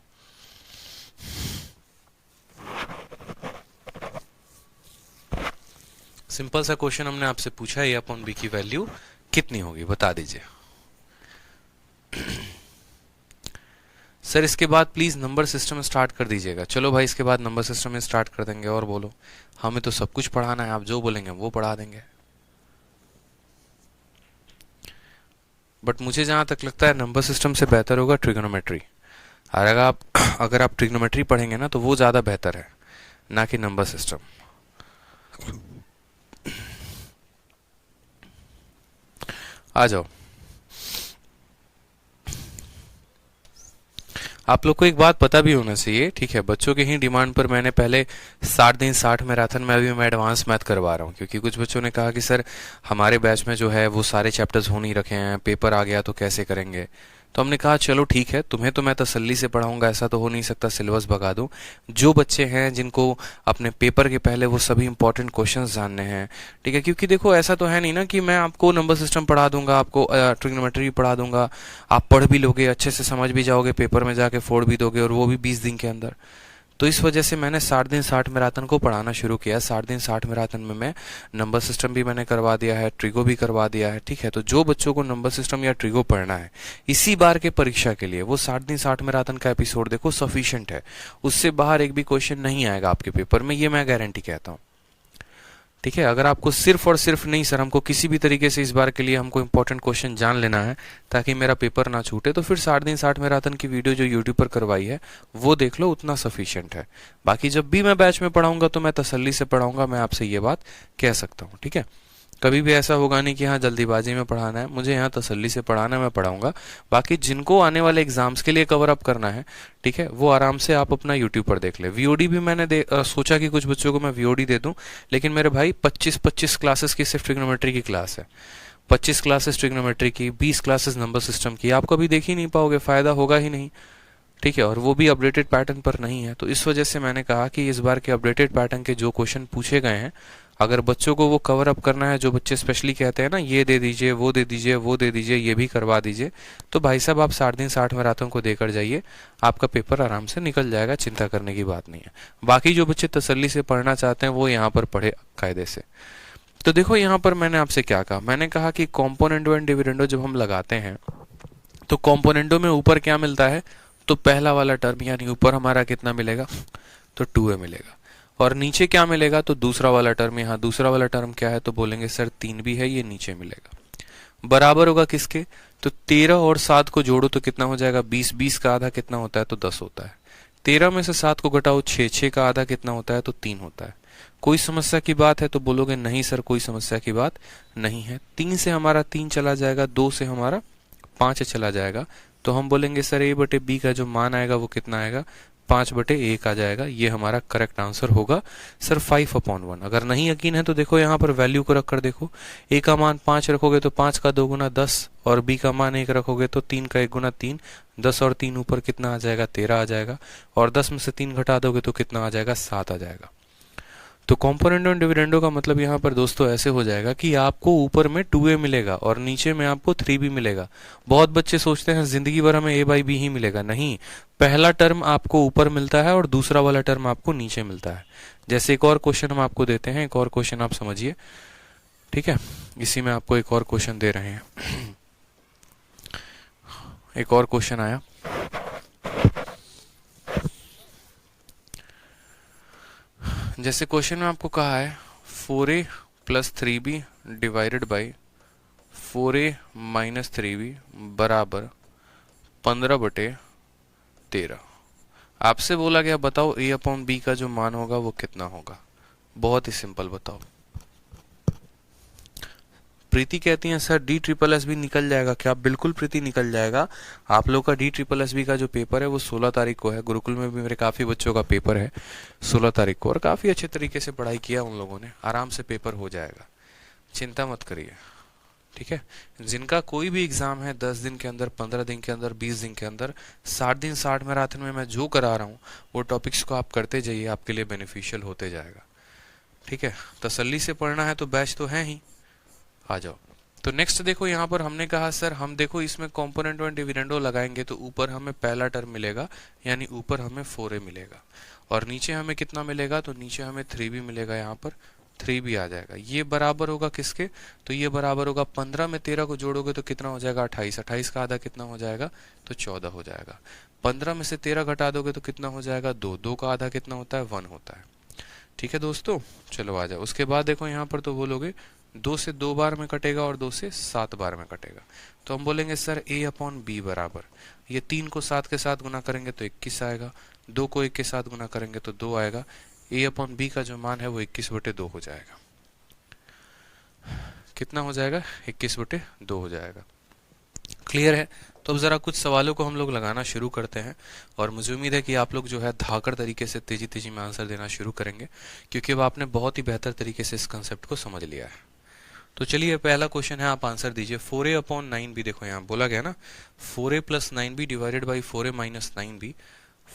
सिंपल सा क्वेश्चन हमने आपसे पूछा है a/b की वैल्यू कितनी होगी, बता दीजिए। सर इसके बाद प्लीज नंबर सिस्टम स्टार्ट कर दीजिएगा। चलो भाई, इसके बाद नंबर सिस्टम में स्टार्ट कर देंगे। और बोलो, हमें तो सब कुछ पढ़ाना है, आप जो बोलेंगे वो पढ़ा देंगे। बट मुझे जहां तक लगता है नंबर सिस्टम से बेहतर होगा ट्रिग्नोमेट्री। अगर आप ट्रिग्नोमेट्री पढ़ेंगे ना तो वो ज्यादा बेहतर है, ना कि नंबर सिस्टम। आ जाओ। आप लोग को एक बात पता भी होना चाहिए, ठीक है, बच्चों के ही डिमांड पर मैंने पहले 60 दिन 60 मैराथन में अभी मैं एडवांस मैथ करवा रहा हूँ, क्योंकि कुछ बच्चों ने कहा कि सर हमारे बैच में जो है वो सारे चैप्टर्स हो नहीं रखे हैं, पेपर आ गया तो कैसे करेंगे। तो हमने कहा चलो ठीक है, तुम्हें तो मैं तसल्ली से पढ़ाऊंगा, ऐसा तो हो नहीं सकता सिलेबस भगा दूं। जो बच्चे हैं जिनको अपने पेपर के पहले वो सभी इंपॉर्टेंट क्वेश्चंस जानने हैं, ठीक है, क्योंकि देखो ऐसा तो है नहीं ना कि मैं आपको नंबर सिस्टम पढ़ा दूंगा, आपको ट्रिग्नोमेट्री पढ़ा दूंगा, आप पढ़ भी लोगे, अच्छे से समझ भी जाओगे, पेपर में जाके फोड़ भी दोगे, और वो भी 20 दिन के अंदर। तो इस वजह से मैंने 60 दिन 60 मैराथन को पढ़ाना शुरू किया। 60 दिन 60 मैराथन में मैं नंबर सिस्टम भी मैंने करवा दिया है, ट्रिगो भी करवा दिया है, ठीक है। तो जो बच्चों को नंबर सिस्टम या ट्रिगो पढ़ना है इसी बार के परीक्षा के लिए, वो 60 दिन 60 मैराथन का एपिसोड देखो, सफिशिएंट है। उससे बाहर एक भी क्वेश्चन नहीं आएगा आपके पेपर में, ये मैं गारंटी कहता हूँ, ठीक है। अगर आपको सिर्फ और सिर्फ नहीं सर, हमको किसी भी तरीके से इस बार के लिए हमको इंपॉर्टेंट क्वेश्चन जान लेना है ताकि मेरा पेपर ना छूटे, तो फिर 60 दिन 60 मैराथन की वीडियो जो यूट्यूब पर करवाई है वो देख लो, उतना सफिशिएंट है। बाकी जब भी मैं बैच में पढ़ाऊंगा तो मैं तसल्ली से पढ़ाऊंगा, मैं आपसे ये बात कह सकता हूँ, ठीक है। कभी भी ऐसा होगा नहीं कि हाँ जल्दीबाजी में पढ़ाना है, मुझे यहाँ तसल्ली से पढ़ाना है, मैं पढ़ाऊंगा। बाकी जिनको आने वाले एग्जाम्स के लिए कवर अप करना है, ठीक है, वो आराम से आप अपना यूट्यूब पर देख ले। वीओडी भी मैंने सोचा कि कुछ बच्चों को मैं वीओडी दे दूं, लेकिन मेरे भाई 25 क्लासेस की सिर्फ ट्रिग्नोमेट्री की क्लास है, 25 क्लासेस ट्रिग्नोमेट्री की, 20 क्लासेस नंबर सिस्टम की, आप कभी देख ही नहीं पाओगे, फायदा होगा ही नहीं, ठीक है। और वो भी अपडेटेड पैटर्न पर नहीं है। तो इस वजह से मैंने कहा कि इस बार के अपडेटेड पैटर्न के जो क्वेश्चन पूछे गए हैं, अगर बच्चों को वो कवर अप करना है, जो बच्चे स्पेशली कहते हैं ना ये दे दीजिए, वो दे दीजिए, वो दे दीजिए, ये भी करवा दीजिए, तो भाई साहब आप 60 दिन 60 मैराथन को देकर जाइए, आपका पेपर आराम से निकल जाएगा, चिंता करने की बात नहीं है। बाकी जो बच्चे तसल्ली से पढ़ना चाहते हैं वो यहाँ पर पढ़े कायदे से। तो देखो यहाँ पर मैंने आपसे क्या कहा, मैंने कहा कि कॉम्पोनेंडो एंड डिविडेंडो जब हम लगाते हैं तो कॉम्पोनेंडो में ऊपर क्या मिलता है, तो पहला वाला टर्म, यानी ऊपर हमारा कितना मिलेगा, तो 2a मिलेगा, और नीचे क्या मिलेगा, तो दूसरा वाला टर्म। यहाँ दूसरा वाला टर्म क्या है, तो बोलेंगे सर 3 भी है, ये नीचे मिलेगा। बराबर होगा किसके, तो 13 और 7 को जोड़ो तो कितना हो जाएगा, 20, 20 का आधा कितना होता है, तो 10 होता है। 13 में से 7 को घटाओ, 6, 6 का आधा कितना होता है, तो 3 होता है। कोई समस्या की बात है, तो बोलोगे नहीं सर कोई समस्या की बात नहीं है। 3 से हमारा 3 चला जाएगा, 2 से हमारा 5 चला जाएगा, तो हम बोलेंगे सर a बटे b का जो मान आएगा वो कितना आएगा, 5 बटे 1 आ जाएगा। ये हमारा करेक्ट आंसर होगा सर 5/1। अगर नहीं यकीन है तो देखो यहाँ पर वैल्यू को रखकर देखो, a का मान 5 रखोगे तो 5 का 2 गुना 10, और b का मान 1 रखोगे तो 3 का 1 गुना 3, 10 और 3 ऊपर कितना आ जाएगा, 13 आ जाएगा, और 10 में से 3 घटा दोगे तो कितना आ जाएगा, 7 आ जाएगा। तो कॉम्पोनेंडो एंड डिविडेंडो का मतलब यहाँ पर दोस्तों ऐसे हो जाएगा कि आपको ऊपर में 2a मिलेगा और नीचे में आपको 3b मिलेगा। बहुत बच्चे सोचते हैं जिंदगी भर हमें a/b ही मिलेगा, नहीं, पहला टर्म आपको ऊपर मिलता है और दूसरा वाला टर्म आपको नीचे मिलता है। जैसे एक और क्वेश्चन हम आपको देते हैं, एक और क्वेश्चन आप समझिए, ठीक है, इसी में आपको एक और क्वेश्चन दे रहे हैं। एक और क्वेश्चन आया, जैसे क्वेश्चन में आपको कहा है 4a plus 3b divided by 4a minus 3b बराबर 15/13। आपसे बोला गया बताओ a/b का जो मान होगा वो कितना होगा। बहुत ही सिंपल, बताओ। प्रीति कहती हैं सर D SSS भी निकल जाएगा क्या। बिल्कुल प्रीति निकल जाएगा। आप लोग का D SSS का जो पेपर है वो 16 तारीख को है। गुरुकुल में भी मेरे काफी बच्चों का पेपर है 16 तारीख को, और काफी अच्छे तरीके से पढ़ाई किया उन लोगों ने, आराम से पेपर हो जाएगा, चिंता मत करिए, ठीक है। जिनका कोई भी एग्जाम है 10 दिन के अंदर, 15 दिन के अंदर, 20 दिन के अंदर, 60 दिन 60 मैराथन में मैं जो करा रहा हूँ वो टॉपिक्स को आप करते जाइए, आपके लिए बेनिफिशियल होते जाएगा, ठीक है। तसल्ली से पढ़ना है तो बैच तो है ही, आ जाओ। तो नेक्स्ट देखो यहाँ पर हमने कहा सर हम देखो इसमें कॉम्पोनेंट एंड डिविडेंडो लगाएंगे तो ऊपर हमें पहला टर्म मिलेगा, यानी ऊपर हमें 4a मिलेगा, और नीचे हमें कितना मिलेगा, तो नीचे हमें 3b मिलेगा, यहाँ पर 3b आ जाएगा। ये बराबर होगा किसके, तो ये बराबर होगा 15 में 13 को जोड़ोगे तो कितना हो जाएगा, 28, 28 का आधा कितना हो जाएगा, तो 14 हो जाएगा। 15 में से 13 घटा दोगे तो कितना हो जाएगा, 2, 2 का आधा कितना होता है, 1 होता है, ठीक है दोस्तों। चलो आ जाओ। उसके बाद देखो यहाँ पर तो बोलोगे 2 से 2 बार में कटेगा और 2 से 7 बार में कटेगा, तो हम बोलेंगे सर a/b बराबर, ये 3 को 7 के साथ गुना करेंगे तो 21 आएगा, 2 को 1 के साथ गुना करेंगे तो 2 आएगा, a/b का जो मान है वो 21/2 हो जाएगा। कितना हो जाएगा, 21/2 हो जाएगा। क्लियर है? तो अब ज़रा कुछ सवालों को हम लोग लगाना शुरू करते हैं और मुझे उम्मीद है कि आप लोग जो है धाकड़ तरीके से तेजी तेजी में आंसर देना शुरू करेंगे, क्योंकि अब आपने बहुत ही बेहतर तरीके से इस कंसेप्ट को समझ लिया है। तो चलिए पहला क्वेश्चन है, आप आंसर दीजिए। 4a/9b, देखो यहाँ बोला गया ना 4a + 9b divided by 4a - 9b,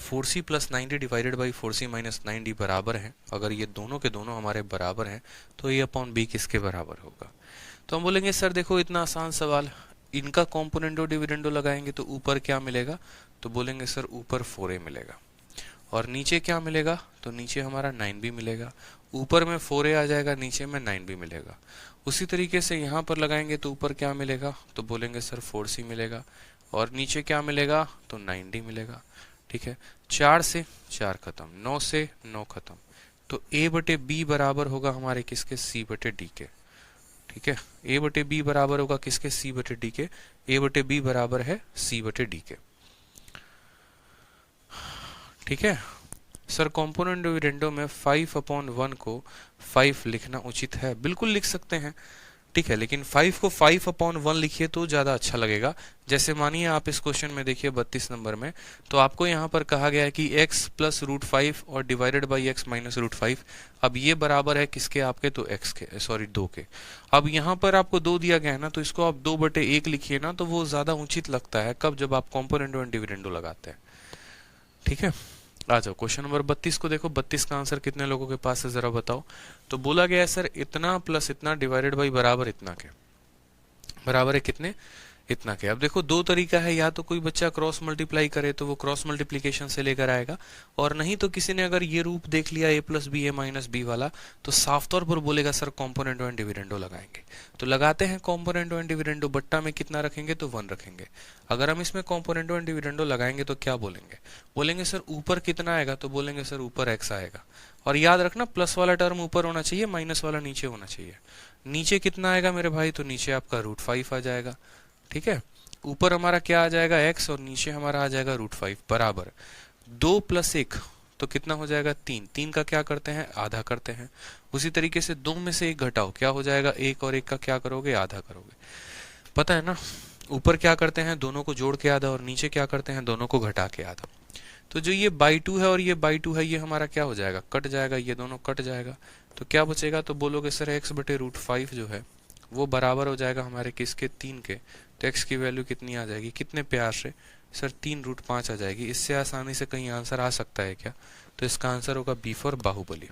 4c + 9d divided by 4c - 9d बराबर है। अगर ये दोनों के दोनों हमारे बराबर हैं तो a/b किसके बराबर होगा? तो हम बोलेंगे सर देखो इतना आसान सवाल, इनका कॉम्पोनेंटो डिविडेंडो लगाएंगे तो ऊपर क्या मिलेगा? तो बोलेंगे सर ऊपर 4a मिलेगा, और नीचे क्या मिलेगा? तो नीचे हमारा 9b मिलेगा। ऊपर में 4a आ जाएगा, नीचे में 9b मिलेगा। उसी तरीके से यहाँ पर लगाएंगे तो ऊपर क्या मिलेगा? तो बोलेंगे सर 4c मिलेगा, और नीचे क्या मिलेगा? तो 9d मिलेगा। ठीक है, 4 से 4 खत्म, 9 से 9 खत्म, तो a/b बराबर होगा हमारे किसके? c/d के। ठीक है, a/b बराबर होगा किसके? c/d के। a/b बराबर है c/d के। ठीक है सर, कॉम्पोनेंट डिविडेंडो में 5/1 को 5 लिखना उचित है? बिल्कुल लिख सकते हैं। ठीक है, लेकिन 5 को 5/1 लिखिए तो ज़्यादा अच्छा लगेगा। जैसे मानिए आप इस क्वेश्चन में देखिए 32 नंबर में, तो आपको यहाँ पर कहा गया है कि x + √5 और डिवाइडेड बाई x - √5। अब ये बराबर है किसके? आपके तो x के, सॉरी 2 के। अब यहाँ पर आपको 2 दिया गया है ना, तो इसको आप 2/1 लिखिए ना, तो वो ज़्यादा उचित लगता है। कब? जब आप कॉम्पोनेंट एंड डिविडेंडो लगाते हैं। ठीक है, आ जाओ क्वेश्चन नंबर 32 को देखो। 32 का आंसर कितने लोगों के पास है जरा बताओ। तो बोला गया है सर इतना प्लस इतना डिवाइडेड बाई बराबर इतना के, बराबर है कितने? इतना के। अब देखो दो तरीका है, या तो कोई बच्चा क्रॉस मल्टीप्लाई करे तो वो क्रॉस मल्टीप्लीकेशन से लेकर आएगा, और नहीं तो किसी ने अगर ये रूप देख लिया a + b a - b वाला, तो साफ तौर पर बोलेगा सर कॉम्पोनेंटो एंड डिविडेंडो लगाएंगे। तो लगाते हैं कॉम्पोनेंटो एंड डिविडेंडो। बट्टा में कितना रखेंगे? तो 1 रखेंगे। अगर हम इसमें कॉम्पोनेंटो एंड डिविडेंडो लगाएंगे तो क्या बोलेंगे? बोलेंगे सर ऊपर कितना आएगा? तो बोलेंगे सर ऊपर x आएगा। और याद रखना प्लस वाला टर्म ऊपर होना चाहिए, माइनस वाला नीचे होना चाहिए। नीचे कितना आएगा मेरे भाई? तो नीचे आपका √5 आ जाएगा। ठीक है, ऊपर हमारा क्या आ जाएगा? x, और नीचे हमारा आ जाएगा √5 बराबर 2 + 1, तो कितना हो जाएगा? 3। 3 का क्या करते हैं? आधा करते हैं। उसी तरीके से 2 में से 1 घटाओ, क्या हो जाएगा? 1, और 1 का क्या करोगे? आधा करोगे। पता है ना, ऊपर क्या करते हैं? दोनों को जोड़ के आधा, और नीचे क्या करते हैं? दोनों को घटा के आधा। तो जो ये बाई 2 है और ये बाई 2 है, ये हमारा क्या हो जाएगा? कट जाएगा, ये दोनों कट जाएगा। तो क्या बचेगा? तो बोलोगे सर x/√5 जो है वो बराबर हो जाएगा हमारे किसके? 3 के। तो x की वैल्यू कितनी आ जाएगी? कितने प्यार से सर 3√5 आ जाएगी। इससे आसानी से कहीं आंसर आ सकता है क्या? तो इसका आंसर होगा B फॉर बाहुबली।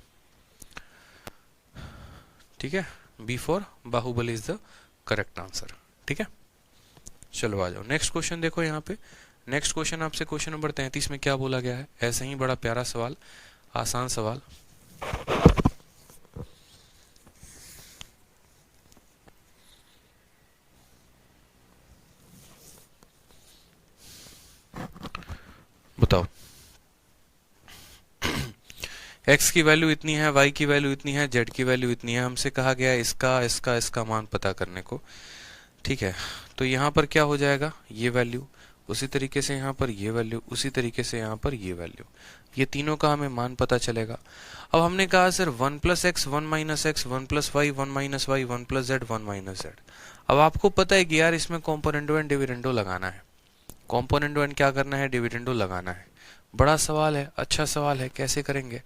ठीक है, B for Baahubali is the correct answer. ठीक है, चलो आ जाओ नेक्स्ट क्वेश्चन देखो। यहाँ पे नेक्स्ट क्वेश्चन आपसे क्वेश्चन नंबर 33 में क्या बोला गया है? ऐसे ही बड़ा प्यारा सवाल, आसान सवाल। बताओ, x की वैल्यू इतनी है, y की वैल्यू इतनी है, z की वैल्यू इतनी है। हमसे कहा गया है इसका मान पता करने को। ठीक है, तो यहाँ पर क्या हो जाएगा? ये वैल्यू, उसी तरीके से यहाँ पर ये वैल्यू, उसी तरीके से यहाँ पर ये वैल्यू, ये तीनों का हमें मान पता चलेगा। अब हमने कहा sir 1 + x 1 - x 1 + y 1 - y 1 + z 1 - z। अब आपको पता है कि यार इसमें कॉम्पोनेंटो एंड डिविडेंडो लगाना है। कॉम्पोनेंटो एंड क्या करना है? डिविडेंडो लगाना है। बड़ा सवाल है, अच्छा सवाल है, कैसे करेंगे?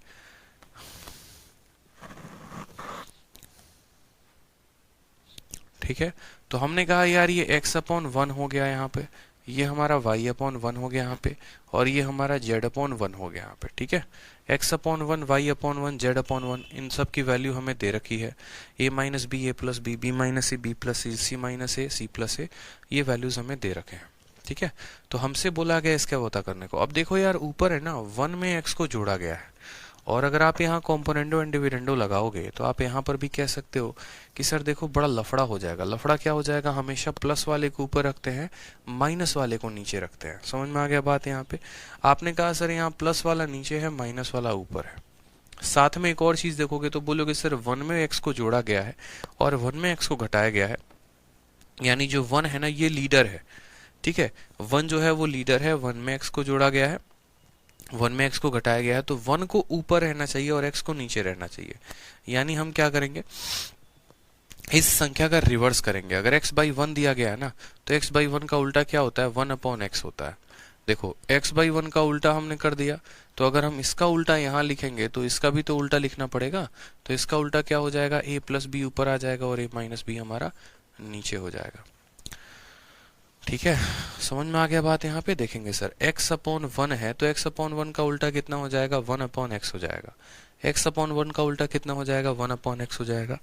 ठीक है, तो हमने कहा यार ये x/1 हो गया यहाँ पे, ये हमारा y/1 हो गया यहाँ पे, और ये हमारा z/1 हो गया यहाँ पे। ठीक है, x/1 y/1 z/1, इन सब की वैल्यू हमें दे रखी है। a - b a + b b - a b + c c - a c + a, ये वैल्यूज हमें दे रखे हैं। ठीक है, तो हमसे बोला गया इसका पता करने को। अब देखो यार ऊपर है ना 1 में x को जोड़ा गया है, और अगर आप यहाँ कॉम्पोनेंटो एंड डिविडेंडो लगाओगे तो आप यहाँ पर भी कह सकते हो कि सर देखो बड़ा लफड़ा हो जाएगा। लफड़ा क्या हो जाएगा? हमेशा प्लस वाले को ऊपर रखते हैं, माइनस वाले को नीचे रखते हैं। समझ में आ गया बात? यहाँ पे आपने कहा सर यहाँ प्लस वाला नीचे है, माइनस वाला ऊपर है। साथ में एक और चीज देखोगे तो बोलोगे सर 1 में x को जोड़ा गया है और 1 में x को घटाया गया है, यानी जो 1 है ना ये लीडर है। ठीक है, 1 जो है वो लीडर है, 1 में x को जोड़ा गया है, 1 में x को घटाया गया है, तो 1 को ऊपर रहना चाहिए और x को नीचे रहना चाहिए। यानी हम क्या करेंगे? इस संख्या का रिवर्स करेंगे। अगर x बाई वन दिया गया है ना, तो x बाई वन का उल्टा क्या होता है, वन अपॉन एक्स होता है। देखो x बाई वन का उल्टा हमने कर दिया, तो अगर हम इसका उल्टा यहाँ लिखेंगे तो इसका भी तो उल्टा लिखना पड़ेगा। तो इसका उल्टा क्या हो जाएगा, a प्लस बी ऊपर आ जाएगा और a माइनस बी हमारा नीचे हो जाएगा। ठीक है, समझ में आ गया बात। यहाँ पे देखेंगे सर x अपॉन वन है, तो x अपॉन वन का उल्टा कितना हो जाएगा, वन अपॉन एक्स हो जाएगा। x अपॉन वन का उल्टा कितना हो जाएगा, वन अपॉन एक्स हो जाएगा।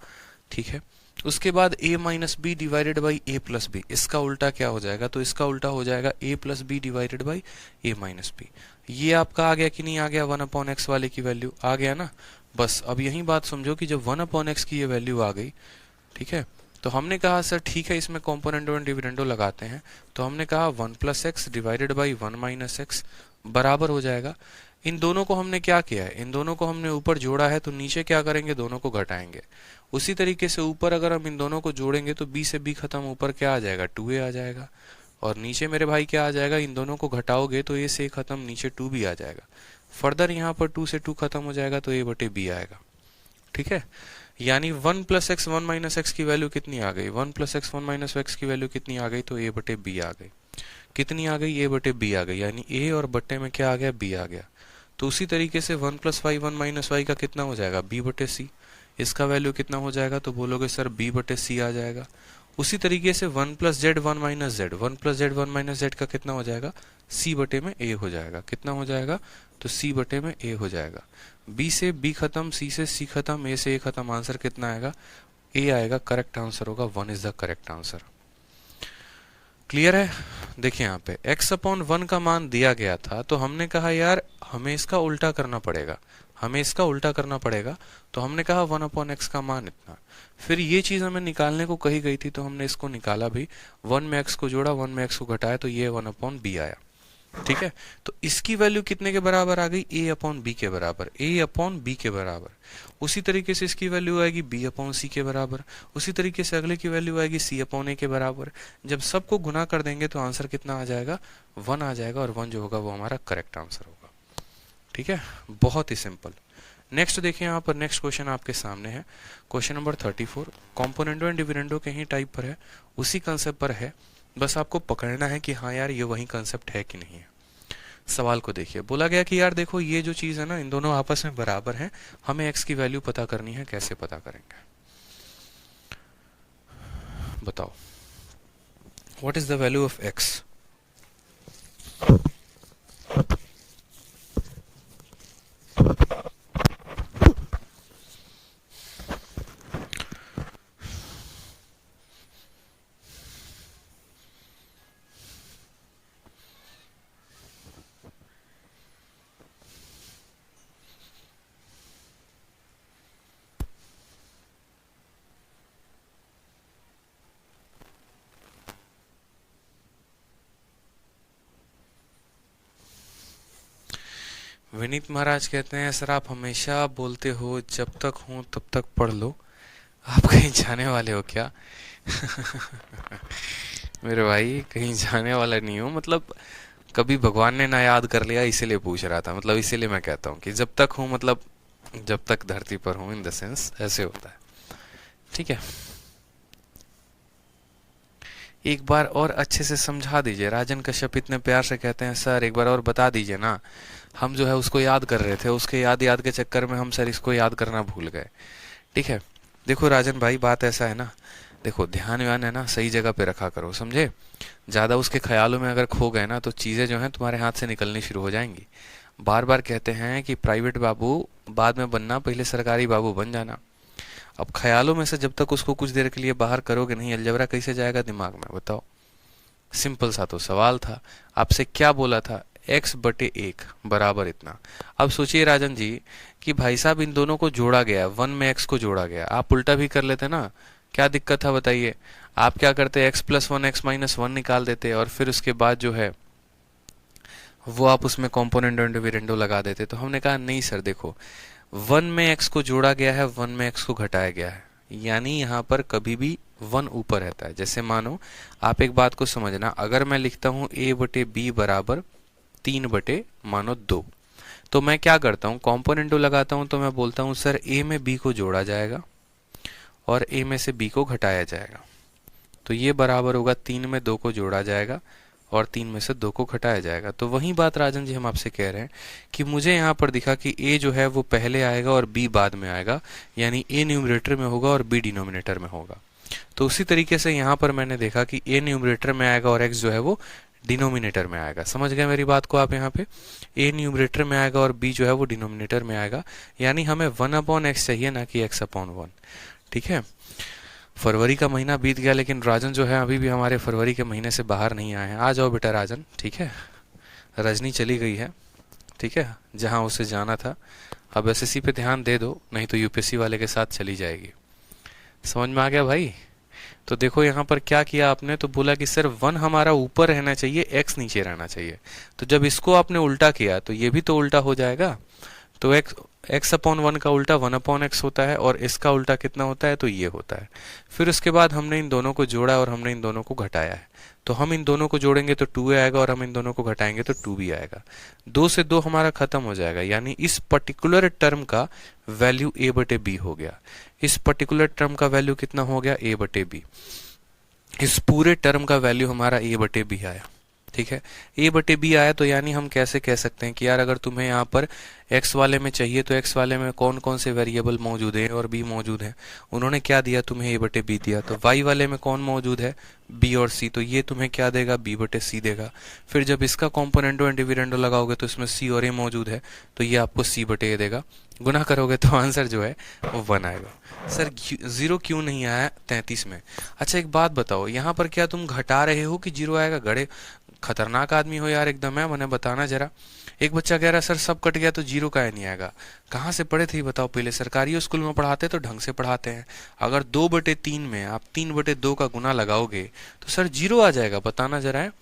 ठीक है, उसके बाद a minus B divided by a plus B, इसका उल्टा क्या हो जाएगा, तो इसका उल्टा हो जाएगा a plus B divided by a minus B. ये आपका आ गया कि नहीं आ गया, वन अपॉन एक्स वाले की वैल्यू आ गया ना। बस अब यही बात समझो कि जब वन अपॉन एक्स की ये वैल्यू आ गई, ठीक है, तो हमने कहा सर ठीक है इसमें कॉम्पोनेंटो एंड डिविडेंडो लगाते हैं। तो हमने कहा one plus x divided by one minus x बराबर हो जाएगा। इन दोनों को हमने क्या किया है, इन दोनों को हमने ऊपर जोड़ा है, तो नीचे क्या करेंगे, दोनों को घटाएंगे। उसी तरीके से ऊपर अगर हम इन दोनों को जोड़ेंगे तो b से b खत्म, ऊपर क्या आ जाएगा, 2a आ जाएगा। और नीचे मेरे भाई क्या आ जाएगा, इन दोनों को घटाओगे तो a से a खत्म, नीचे 2b आ जाएगा। फर्दर यहाँ पर 2 से 2 खत्म हो जाएगा तो a बटे b आएगा। ठीक है, यानी one plus x one minus x की वैल्यू कितनी आ गई, one plus x one minus x की वैल्यू कितनी आ गई, तो a बटे b आ गई। कितनी आ गई, a बटे b आ गई, यानी a और बट्टे में क्या आ गया, b आ गया। तो उसी तरीके से one plus Y one minus Y का कितना हो जाएगा, b बटे c। इसका वैल्यू कितना हो जाएगा, तो बोलोगे सर b बटे c आ जाएगा। उसी तरीके से one plus Z one minus Z, one plus Z one minus Z का कितना हो जाएगा, c बटे में a हो जाएगा। कितना हो जाएगा, तो c बटे में a हो जाएगा। b से b खत्म, c से c खत्म, a से a खत्म, आंसर कितना आएगा, a आएगा। करेक्ट आंसर होगा, one is the correct answer. Clear है। देखिए यहाँ पे x अपॉन वन का मान दिया गया था, तो हमने कहा यार हमें इसका उल्टा करना पड़ेगा, हमें इसका उल्टा करना पड़ेगा। तो हमने कहा वन अपॉन एक्स का मान इतना। फिर ये चीज हमें निकालने को कही गई थी, तो हमने इसको निकाला भी, वन में एक्स को जोड़ा, वन में एक्स को घटाया, तो ये वन अपॉन बी आया। ठीक है, तो इसकी वैल्यू कितने के बराबर आ गई, a अपॉन बी के बराबर, a अपॉन बी के बराबर। उसी तरीके से इसकी वैल्यू आएगी b अपॉन सी के बराबर। उसी तरीके से अगले की वैल्यू आएगी c अपॉन a के बराबर। जब सबको गुना कर देंगे तो आंसर कितना आ जाएगा, वन आ जाएगा, और वन जो होगा वो हमारा करेक्ट आंसर होगा। ठीक है, बहुत ही सिंपल। नेक्स्ट देखिए यहाँ पर, नेक्स्ट क्वेश्चन आपके सामने है, क्वेश्चन नंबर 34। कॉम्पोनेंटो एंड डिविडेंडो के ही टाइप पर है, उसी कंसेप्ट पर है, बस आपको पकड़ना है कि हाँ यार ये वही कंसेप्ट है कि नहीं है। सवाल को देखिए, बोला गया कि यार देखो ये जो चीज है ना, इन दोनों आपस में बराबर हैं, हमें x की वैल्यू पता करनी है। कैसे पता करेंगे बताओ, what is the value of x। Vineet Maharaj कहते हैं सर आप हमेशा बोलते हो जब तक हूं तब तक पढ़ लो, आप कहीं जाने वाले हो क्या? मेरे भाई कहीं जाने वाला नहीं हूँ, मतलब कभी भगवान ने ना याद कर लिया इसीलिए पूछ रहा था, मतलब इसीलिए मैं कहता हूँ कि जब तक हूँ, मतलब जब तक धरती पर हूँ, इन द सेंस ऐसे होता है। ठीक है, एक बार और अच्छे से समझा दीजिए। राजन कश्यप इतने प्यार से कहते हैं सर एक बार और बता दीजिए ना, हम जो है उसको याद कर रहे थे, उसके याद याद के चक्कर में हम सर इसको याद करना भूल गए। ठीक है, देखो राजन भाई बात ऐसा है ना, देखो ध्यान व्यान है ना सही जगह पे रखा करो, समझे। ज्यादा उसके ख्यालों में अगर खो गए ना तो चीजें जो हैं तुम्हारे हाथ से निकलनी शुरू हो जाएंगी। बार बार कहते हैं कि प्राइवेट बाबू बाद में बनना, पहले सरकारी बाबू बन जाना। अब ख्यालों में से जब तक उसको कुछ देर के लिए बाहर करोगे नहीं, अलजबरा कैसे जाएगा दिमाग में बताओ। सिंपल सा तो सवाल था, आपसे क्या बोला था, x बटे एक बराबर इतना। अब सोचिए राजन जी कि भाई साहब इन दोनों को जोड़ा गया, वन में x को जोड़ा गया, आप उल्टा भी कर लेते ना, क्या दिक्कत था बताइए। आप क्या करते, x plus one x minus one निकाल देते, और फिर उसके बाद जो है वो आप उसमें कॉम्पोनेंट एंड डिविडेंडो लगा देते। तो हमने कहा नहीं सर देखो, वन में x को जोड़ा गया है, वन में x को घटाया गया है, यानी यहाँ पर कभी भी वन ऊपर रहता है। जैसे मानो आप एक बात को समझना, अगर मैं लिखता हूं a बटे बी बराबर 3 बटे मानो 2, तो मैं क्या करता हूं, कॉम्पोनेंटो लगाता हूं, तो मैं बोलता हूं सर a में b को जोड़ा जाएगा और a में से b को घटाया जाएगा। तो ये बराबर होगा 3 में 2 को जोड़ा जाएगा और 3 में से 2 को घटाया जाएगा। तो वही बात राजन जी हम आपसे कह रहे हैं कि मुझे यहाँ पर दिखा कि a जो है वो पहले आएगा और b बाद में आएगा, यानी a न्यूमरेटर में होगा और b डिनोमिनेटर में होगा। तो उसी तरीके से यहाँ पर मैंने देखा कि a न्यूमरेटर में आएगा और x जो है वो डिनोमिनेटर में आएगा। समझ गए मेरी बात को आप? यहाँ पे a न्यूमरेटर में आएगा और b जो है वो डिनोमिनेटर में आएगा, यानी हमें 1/x चाहिए, ना कि x/1। ठीक है, फरवरी का महीना बीत गया, लेकिन राजन जो है अभी भी हमारे फरवरी के महीने से बाहर नहीं आए हैं। आ जाओ बेटा राजन। ठीक है, रजनी चली गई है, ठीक है, जहां उसे जाना था। अब एसएससी पे ध्यान दे दो, नहीं तो यूपीएससी वाले के साथ चली जाएगी। समझ में आ गया भाई? तो देखो यहाँ पर क्या किया आपने, तो बोला कि सर 1 हमारा ऊपर रहना चाहिए, x नीचे रहना चाहिए। तो जब इसको आपने उल्टा किया तो ये भी तो उल्टा हो जाएगा। तो x/1 का उल्टा 1/x होता है, और इसका उल्टा कितना होता है, तो ये होता है। फिर उसके बाद हमने इन दोनों को जोड़ा और हमने इन दोनों को घटाया है। तो हम इन दोनों को जोड़ेंगे तो 2a आएगा, और हम इन दोनों को घटाएंगे तो 2b आएगा। 2 से 2 हमारा खत्म हो जाएगा, यानी इस पर्टिकुलर टर्म का वैल्यू a/b हो गया। इस पर्टिकुलर टर्म का वैल्यू कितना हो गया, a/b। इस पूरे टर्म का वैल्यू हमारा a/b आया। ठीक है, a/b आया, तो यानी हम कैसे कह सकते हैं कि यार अगर तुम्हें यहाँ पर x वाले में चाहिए तो x वाले में कौन कौन से वेरिएबल मौजूद हैं और b मौजूद हैं। उन्होंने क्या दिया, तुम्हें a/b दिया। तो y वाले में कौन मौजूद है, b और c, तो ये तुम्हें क्या देगा, b/c देगा। फिर जब इसका कॉम्पोनेंटो एंड डिविडेंडो लगाओगे तो इसमें c और a मौजूद है, तो ये आपको c/a देगा। गुना करोगे तो आंसर जो है वो 1 आएगा। सर 0 क्यों नहीं आया 33 में? अच्छा एक बात बताओ, यहाँ पर क्या तुम घटा रहे हो कि 0 आएगा? गड़े खतरनाक आदमी हो यार एकदम है, मैंने बताना जरा। एक बच्चा कह रहा सर सब कट गया तो 0 का है नहीं आएगा। कहाँ से पढ़े थे ये बताओ? पहले सरकारी स्कूल में पढ़ाते तो ढंग से पढ़ाते हैं। अगर 2/3 में आप 3/2 का गुना लगाओगे तो सर 0 आ जाएगा, बताना जरा है।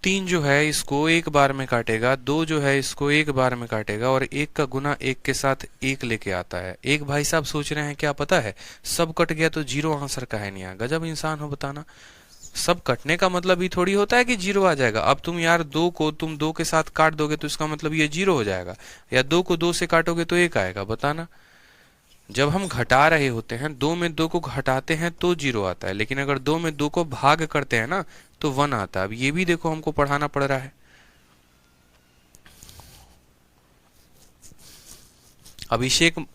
3 जो है इसको एक बार में काटेगा, 2 जो है इसको एक बार में काटेगा, और 1 का गुना 1 के साथ 1 लेके आता है। एक भाई साहब सोच रहे हैं क्या पता है, सब कट गया तो 0 आंसर का है नहीं आया। गजब इंसान हो, बताना। सब कटने का मतलब ये थोड़ी होता है कि 0 आ जाएगा। अब तुम यार 2 को तुम 2 के साथ काट दोगे तो इसका मतलब ये 0 हो जाएगा, या 2 को 2 से काटोगे तो 1 आएगा, बताना। जब हम घटा रहे होते हैं, 2 में 2 को घटाते हैं तो 0 आता है, लेकिन अगर 2 में 2 को भाग करते हैं ना तो 1 आता है। अब ये भी देखो हमको पढ़ाना पड़ रहा है। अभिषेक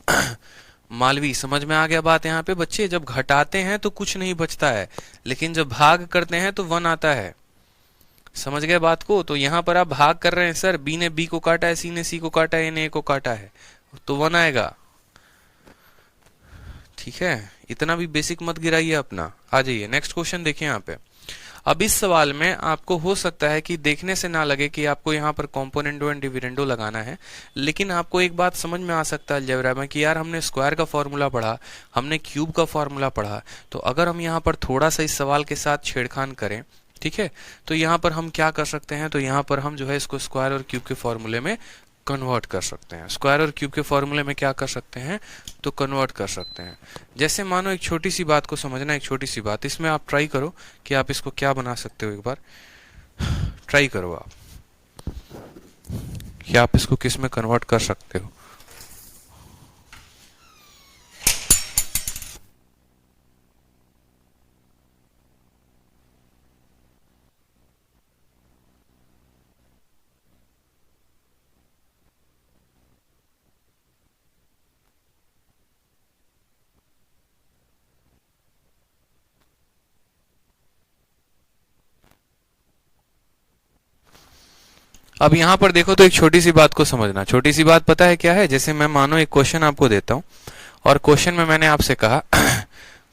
मालवी, समझ में आ गया बात? यहाँ पे बच्चे जब घटाते हैं तो कुछ नहीं बचता है, लेकिन जब भाग करते हैं तो 1 आता है। समझ गए बात को? तो यहाँ पर आप भाग कर रहे हैं, सर बी ने बी को काटा है, सी ने सी को काटा है, ए ने ए को काटा है, तो 1 आएगा। ठीक है, इतना भी बेसिक मत गिराइए अपना। आ जाइए नेक्स्ट क्वेश्चन देखिए यहाँ पे। अब इस सवाल में आपको हो सकता है कि देखने से ना लगे कि आपको यहाँ पर कॉम्पोनेंडो एंड डिविडेंडो लगाना है, लेकिन आपको एक बात समझ में आ सकता है अलजेब्रा में कि यार हमने स्क्वायर का फॉर्मूला पढ़ा, हमने क्यूब का फॉर्मूला पढ़ा, तो अगर हम यहाँ पर थोड़ा सा इस सवाल के साथ छेड़खान करें, ठीक है, तो यहाँ पर हम क्या कर सकते हैं, तो यहाँ पर हम जो है इसको स्क्वायर और क्यूब के फॉर्मूले में कन्वर्ट कर सकते हैं। स्क्वायर और क्यूब के फॉर्मूले में क्या कर सकते हैं, तो कन्वर्ट कर सकते हैं। जैसे मानो एक छोटी सी बात को समझना, एक छोटी सी बात, इसमें आप ट्राई करो कि आप इसको क्या बना सकते हो। एक बार ट्राई करो आप कि आप इसको किस में कन्वर्ट कर सकते हो। अब यहाँ पर देखो तो एक छोटी सी बात को समझना। छोटी सी बात पता है क्या है? जैसे मैं मानो एक क्वेश्चन आपको देता हूँ, और क्वेश्चन में मैंने आपसे कहा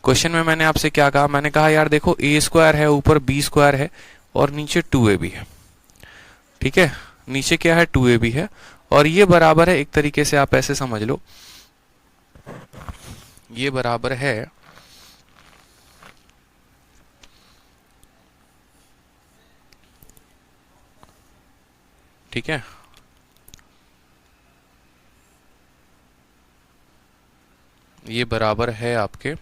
क्वेश्चन में मैंने आपसे क्या कहा, मैंने कहा यार देखो a² है, ऊपर b² है, और नीचे 2ab है। ठीक है, नीचे क्या है, 2ab है, और ये बराबर है, एक तरीके से आप ऐसे समझ लो, ये बराबर है, ठीक है, ये बराबर है आपके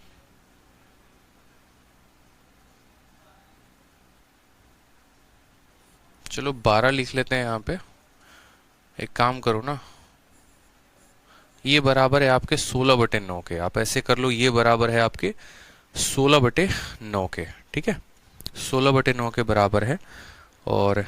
चलो 12 लिख लेते हैं यहाँ पे। एक काम करो ना, ये बराबर है आपके 16/9 के। आप ऐसे कर लो, ये बराबर है आपके 16/9 के। ठीक है, 16/9 के बराबर है। और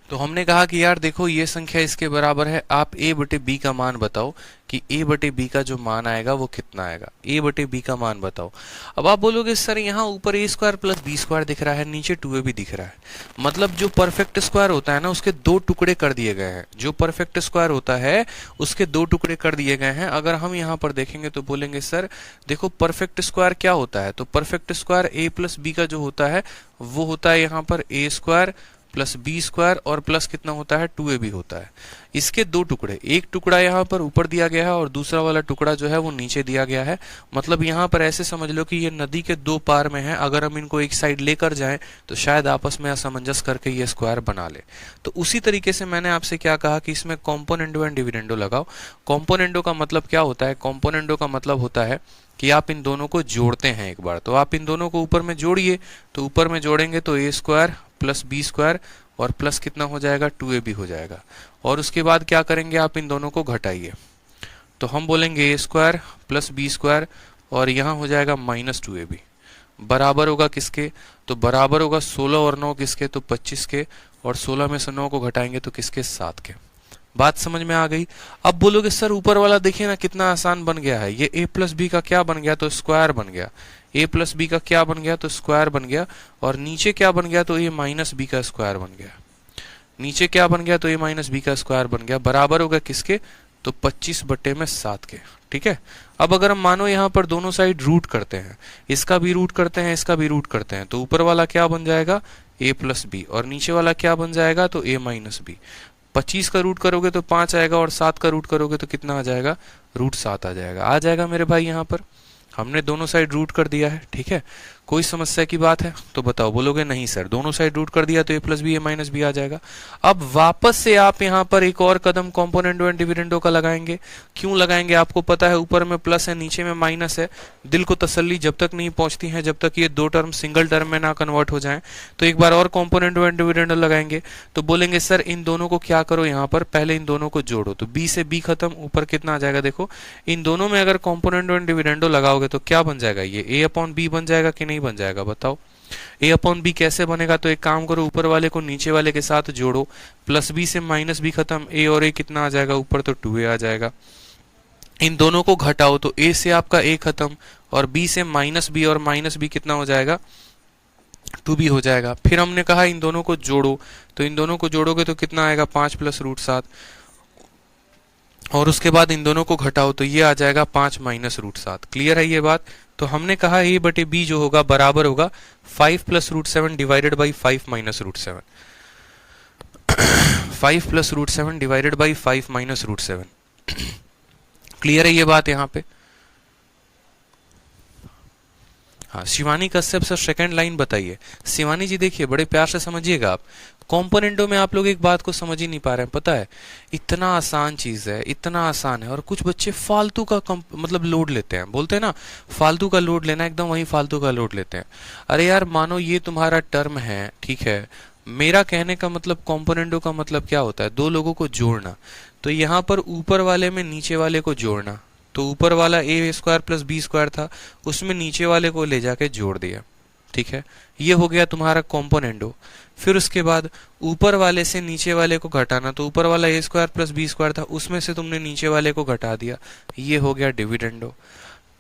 तो हमने कहा कि यार देखो ये संख्या इसके बराबर है, आप a बटे b का मान बताओ कि a बटे b का जो मान आएगा वो कितना आएगा। a बटे b का मान बताओ। अब आप बोलोगे सर यहाँ ऊपर a square plus b square दिख रहा है, नीचे 2a भी दिख रहा है। मतलब जो परफेक्ट स्क्वायर होता है ना उसके दो टुकड़े कर दिए गए हैं। जो परफेक्ट स्क्वायर होता है उसके दो टुकड़े कर दिए गए हैं। अगर हम यहाँ पर देखेंगे तो बोलेंगे सर देखो परफेक्ट स्क्वायर क्या होता है, तो perfect square a plus b का जो होता है वो होता है यहाँ पर a square plus B square और प्लस कितना होता है 2a भी होता है। इसके दो टुकड़े, एक टुकड़ा यहाँ पर ऊपर दिया गया है और दूसरा वाला टुकड़ा जो है वो नीचे दिया गया है। मतलब यहाँ पर ऐसे समझ लो कि ये नदी के दो पार में है, अगर हम इनको एक साइड लेकर जाएं तो शायद आपस में असमंजस करके ये स्क्वायर बना ले। तो उसी तरीके से मैंने आपसे क्या कहा कि इसमें कॉम्पोनेंडो एंड डिविडेंडो लगाओ। कॉम्पोनेंडो का मतलब क्या होता है, कॉम्पोनेंडो का मतलब होता है कि आप इन दोनों को जोड़ते हैं एक बार। तो आप इन दोनों को ऊपर में जोड़िए, तो ऊपर में जोड़ेंगे तो a square plus B square और प्लस कितना हो जाएगा 2a भी हो जाएगा। और उसके बाद क्या करेंगे, आप इन दोनों को घटाइए तो हम बोलेंगे a square plus B square और यहाँ हो जाएगा माइनस 2a भी बराबर होगा किसके, तो बराबर होगा 16 और 9 किसके, तो 25 के। और 16 में से 9 को घटाएंगे तो किसके, 7 के। बात समझ में आ गई। अब बोलोगे सर ऊपर वाला देखिए ना कितना आसान बन गया है, ये a प्लस बी का क्या बन गया, तो स्क्वायर बन गया। a प्लस बी का क्या बन गया, तो स्क्वायर बन गया। और नीचे क्या बन गया, तो a माइनस बी का स्क्वायर बन गया। नीचे क्या बन गया, तो a माइनस बी का स्क्वायर बन गया बराबर होगा किसके, तो 25/7 के। ठीक है, अब अगर हम मानो यहाँ पर दोनों साइड रूट करते हैं, इसका भी रूट करते हैं इसका भी रूट करते हैं, तो ऊपर वाला क्या बन जाएगा a प्लस बी और नीचे वाला क्या बन जाएगा, तो a माइनस बी। 25 का रूट करोगे तो 5 आएगा और 7 का रूट करोगे तो कितना आ जाएगा, √7 आ जाएगा। आ जाएगा मेरे भाई, यहाँ पर हमने दोनों साइड रूट कर दिया है। ठीक है, कोई समस्या की बात है तो बताओ। बोलोगे नहीं सर दोनों साइड रूट कर दिया तो a plus B a minus b आ जाएगा। अब वापस से आप यहाँ पर एक और कदम कॉम्पोनेंडो एंड डिविडेंडो का लगाएंगे। क्यों लगाएंगे, आपको पता है ऊपर में प्लस है नीचे में माइनस है। दिल को तसल्ली जब तक नहीं पहुंचती है, जब तक ये दो टर्म सिंगल टर्म में ना कन्वर्ट हो जाए। तो एक बार और कॉम्पोनेंडो एंड डिविडेंडो लगाएंगे तो बोलेंगे सर इन दोनों को क्या करो, यहाँ पर पहले इन दोनों को जोड़ो। तो b से b खत्म, ऊपर कितना आ जाएगा, देखो इन दोनों में अगर कॉम्पोनेंडो एंड डिविडेंडो लगाओगे तो क्या बन जाएगा, ये a/b बन जाएगा कि नहीं बन जाएगा, बताओ। a/b कैसे बनेगा, तो एक काम करो ऊपर वाले को नीचे वाले के साथ जोड़ो, प्लस b से माइनस b खत्म, a और a कितना आ जाएगा ऊपर, तो 2a आ जाएगा। इन दोनों को घटाओ तो a से आपका a खत्म और b से माइनस b और माइनस b कितना हो जाएगा, 2b हो जाएगा। फिर हमने कहा इन दोनों को जोड़ो, तो इन दोनों को जोड़ोगे तो कितना आएगा, 5 + √7। और उसके बाद इन दोनों को घटाओ तो ये आ जाएगा 5 - √7। क्लियर है ये बात। तो हमने कहा a बटे b जो होगा बराबर होगा 5 + √7 divided by 5 - √7। 5 + √7 divided by 5 - √7। Clear है ये बात यहाँ पे। हाँ, Shivani Kashyap sir second line बताइए। शिवानी जी देखिए बड़े प्यार से समझिएगा आप। कॉम्पोनेंटो में आप लोग एक बात को समझ ही नहीं पा रहे हैं, पता है इतना आसान चीज है, इतना आसान है। और कुछ बच्चे फालतू का मतलब लोड लेते हैं, बोलते हैं ना फालतू का लोड लेना, एकदम वही फालतू का लोड लेते हैं। अरे यार मानो ये तुम्हारा टर्म है, ठीक है, मेरा कहने का मतलब कॉम्पोनेंटो का मतलब क्या होता है, दो लोगों को जोड़ना। तो यहाँ पर ऊपर वाले में नीचे वाले को जोड़ना, तो ऊपर वाला a² + b² था, उसमें नीचे वाले को ले जाके जोड़ दिया। ठीक है, ये हो गया तुम्हारा कॉम्पोनेंडो। फिर उसके बाद ऊपर वाले से नीचे वाले को घटाना, तो ऊपर वाला a² + b² था, उसमें से तुमने नीचे वाले को घटा दिया, ये हो गया डिविडेंडो।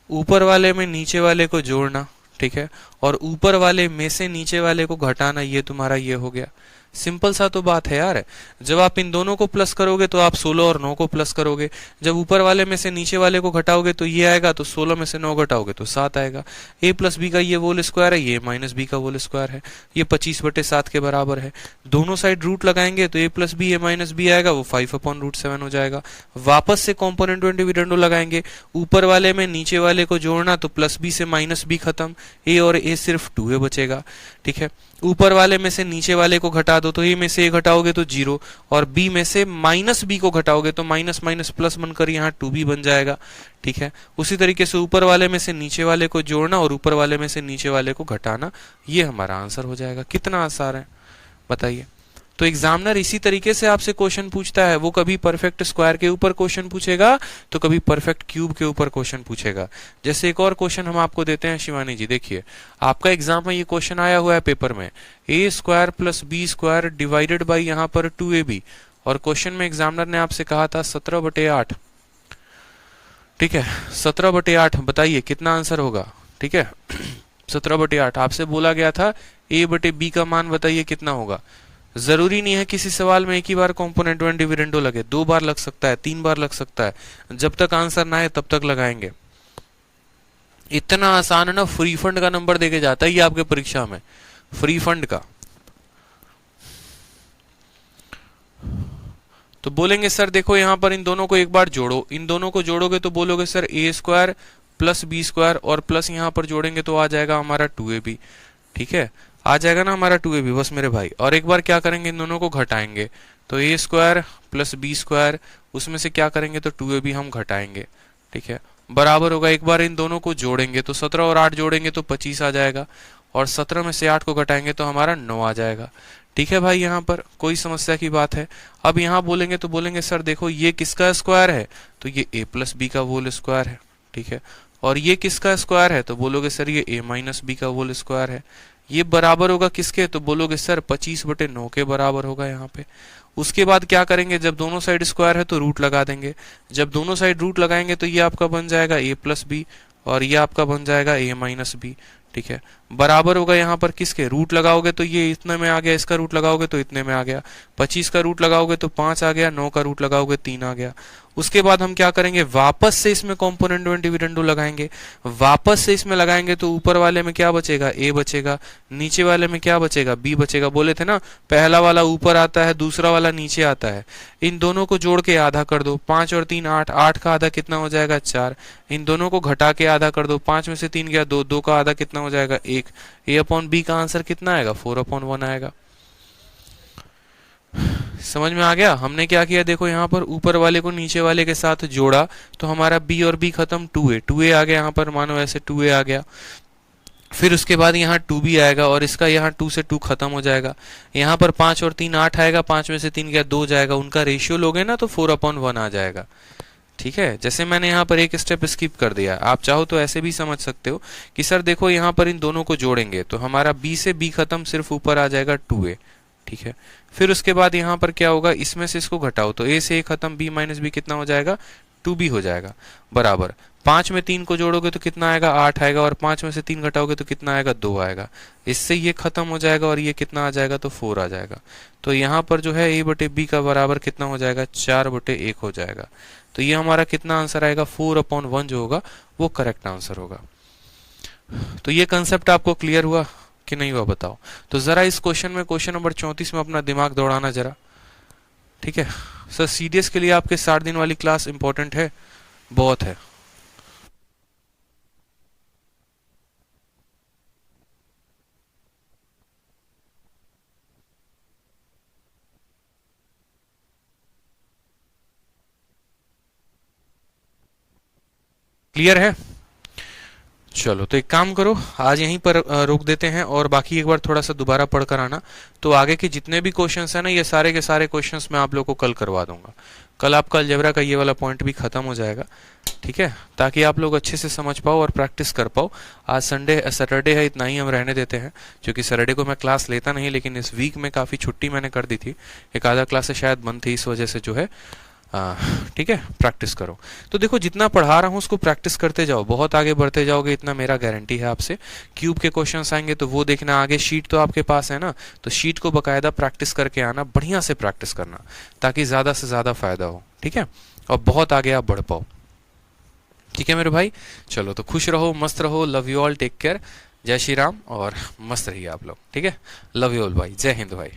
ऊपर वाले में नीचे वाले को जोड़ना, ठीक है, और ऊपर वाले में से नीचे वाले को घटाना, ये तुम्हारा ये हो गया। सिंपल सा तो बात है यार। जब आप इन दोनों को प्लस करोगे तो आप 16 और 9 को प्लस करोगे, जब ऊपर वाले में से नीचे वाले को घटाओगे तो ये आएगा, तो 16 में से 9 घटाओगे तो 7 आएगा। a + b का ये होल स्क्वायर है, ये -b का होल स्क्वायर है, ये 25/7 के बराबर है। दोनों साइड रूट लगाएंगे तो a + b a - b आएगा, वो 5/√7 हो जाएगा। वापस से कॉम्पोनेंटो एंड डिविडेंडो लगाएंगे, ऊपर वाले में नीचे वाले को जोड़ना, तो +b से -b खत्म, a और a सिर्फ 2a बचेगा। ठीक है, ऊपर वाले में से नीचे वाले को घटा दो, तो a में से a घटाओगे तो 0, और b में से -b को घटाओगे तो माइनस माइनस प्लस बनकर यहाँ 2b बन जाएगा। ठीक है, उसी तरीके से ऊपर वाले में से नीचे वाले को जोड़ना और ऊपर वाले में से नीचे वाले को घटाना, ये हमारा आंसर हो जाएगा। कितना आसान है बताइए। तो एग्जामिनर इसी तरीके से आपसे क्वेश्चन पूछता है, वो कभी परफेक्ट स्क्वायर के ऊपर क्वेश्चन पूछेगा तो कभी परफेक्ट क्यूब के ऊपर क्वेश्चन पूछेगा। जैसे एक और क्वेश्चन हम आपको देते हैं शिवानी जी, देखिए आपका एग्जाम में ये क्वेश्चन आया हुआ है पेपर में, a square plus B square divided by यहाँ पर 2ab, और क्वेश्चन में एग्जामिनर ने आपसे कहा था 17/8। ठीक है, 17/8 बताइए कितना आंसर होगा। ठीक है 17/8 आपसे बोला गया था, a/b का मान बताइए कितना होगा। जरूरी नहीं है किसी सवाल में एक ही बार कॉम्पोनेंट वन डिविडेंडो लगे, 2 बार लग सकता है, 3 बार लग सकता है, जब तक आंसर ना आए तब तक लगाएंगे। इतना आसान है ना, फ्री फंड का नंबर देके जाता है ये आपके परीक्षा में, फ्री फंड का। तो बोलेंगे सर देखो यहां पर इन दोनों को एक बार जोड़ो, इन दोनों को जोड़ोगे तो बोलोगे सर ए स्क्वायर प्लस बी स्क्वायर, और प्लस यहां पर जोड़ेंगे तो आ जाएगा हमारा 2ab। ठीक है, आ जाएगा ना हमारा 2ab बस मेरे भाई। और एक बार क्या करेंगे, इन दोनों को घटाएंगे, तो ए स्क्वायर प्लस बी स्क्वायर, उसमें से क्या करेंगे तो 2ab हम घटाएंगे। ठीक है, बराबर होगा, एक बार इन दोनों को जोड़ेंगे तो 17 और 8 जोड़ेंगे तो 25 आ जाएगा, और 17 में से 8 को घटाएंगे तो हमारा 9 आ जाएगा। ठीक है भाई, यहाँ पर कोई समस्या की बात है। अब यहाँ बोलेंगे तो बोलेंगे सर देखो ये किसका स्क्वायर है, तो ये a प्लस बी का होल स्क्वायर है। ठीक है, और ये किसका स्क्वायर है, तो बोलोगे सर ये a माइनस बी का होल स्क्वायर है। ये बराबर होगा किसके, तो बोलोगे सर 25/9 के बराबर होगा यहाँ पे। उसके बाद क्या करेंगे, जब दोनों साइड स्क्वायर है तो रूट लगा देंगे, जब दोनों साइड रूट लगाएंगे तो ये आपका बन जाएगा a प्लस बी, और ये आपका बन जाएगा a माइनस बी। ठीक है, बराबर होगा यहाँ पर किसके, रूट लगाओगे तो ये इतने में आ गया, इसका रूट लगाओगे तो इतने में आ गया, 25 का रूट लगाओगे तो 5 आ गया, 9 का रूट लगाओगे 3 आ गया। उसके बाद हम क्या करेंगे, वापस से इसमें कॉम्पोनेंट वन डिविडेंडो लगाएंगे, वापस से इसमें लगाएंगे तो ऊपर वाले में क्या बचेगा, a बचेगा, नीचे वाले में क्या बचेगा, b बचेगा। बोले थे ना पहला वाला ऊपर आता है, दूसरा वाला नीचे आता है। इन दोनों को जोड़ के आधा कर दो, 5 और 3 8, 8 का आधा कितना हो जाएगा 4। इन दोनों को घटा के आधा कर दो, 5 में से 3 गया 2, 2 का आधा कितना हो जाएगा 1। a/b का आंसर कितना आएगा, 4/1 आएगा। समझ में आ गया। हमने क्या किया, देखो यहाँ पर ऊपर वाले को नीचे वाले के साथ जोड़ा तो हमारा b और b खत्म, 2a आ गया यहाँ पर, मानो ऐसे 2a आ गया। फिर उसके बाद यहाँ 2b आएगा, और इसका यहाँ 2 से 2 खत्म हो जाएगा। यहाँ पर 5 और 3 8 आएगा, 5 में से 3 गया 2 जाएगा, उनका रेशियो लोगे ना तो 4/1 आ जाएगा। ठीक है, जैसे मैंने यहाँ पर एक स्टेप स्किप कर दिया, आप चाहो तो ऐसे भी समझ सकते हो कि सर देखो यहाँ पर इन दोनों को जोड़ेंगे तो हमारा b से b खत्म, सिर्फ ऊपर आ जाएगा 2a। ठीक है, फिर उसके बाद यहाँ पर क्या होगा, इसमें से इसको घटाओ तो a से a खत्म, b माइनस b कितना हो जाएगा 2b हो जाएगा, बराबर 5 में 3 को जोड़ोगे तो कितना आएगा 8 आएगा, और 5 में से 3 घटाओगे तो कितना आएगा 2 आएगा। इससे ये खत्म हो जाएगा और ये कितना आ जाएगा तो 4 आ जाएगा। तो यहाँ पर जो है a/b का बराबर कितना हो जाएगा 4/1 हो जाएगा। तो ये हमारा कितना आंसर आएगा 4/1 जो होगा वो करेक्ट आंसर होगा। तो ये कंसेप्ट आपको क्लियर हुआ कि नहीं हुआ बताओ। तो जरा इस क्वेश्चन में, क्वेश्चन नंबर 34 में अपना दिमाग दौड़ाना जरा। ठीक है सर, सीडीएस के लिए आपके 60 दिन वाली क्लास इंपॉर्टेंट है, बहुत है। क्लियर है, चलो तो एक काम करो, आज यहीं पर रोक देते हैं, और बाकी एक बार थोड़ा सा दोबारा पढ़ कर आना। तो आगे के जितने भी क्वेश्चंस हैं ना, ये सारे के सारे क्वेश्चंस मैं आप लोगों को कल करवा दूंगा। कल आपका अलजेब्रा का ये वाला पॉइंट भी खत्म हो जाएगा। ठीक है, ताकि आप लोग अच्छे से समझ पाओ और प्रैक्टिस कर पाओ। आज सैटरडे है, इतना ही हम रहने देते हैं, क्योंकि सैटरडे को मैं क्लास लेता नहीं, लेकिन इस वीक में काफ़ी छुट्टी मैंने कर दी थी, एक आधा क्लासेस शायद बंद थी, इस वजह से जो है ठीक है प्रैक्टिस करो। तो देखो जितना पढ़ा रहा हूँ उसको प्रैक्टिस करते जाओ, बहुत आगे बढ़ते जाओगे, इतना मेरा गारंटी है आपसे। क्यूब के क्वेश्चंस आएंगे तो वो देखना, आगे शीट तो आपके पास है ना, तो शीट को बकायदा प्रैक्टिस करके आना, बढ़िया से प्रैक्टिस करना, ताकि ज़्यादा से ज़्यादा फायदा हो। ठीक है, और बहुत आगे आप बढ़ पाओ। ठीक है मेरे भाई, चलो तो खुश रहो, मस्त रहो, love you all, take care, जय श्री राम, और मस्त रहिए आप लोग। ठीक है, लव यू ऑल भाई, जय हिंद भाई।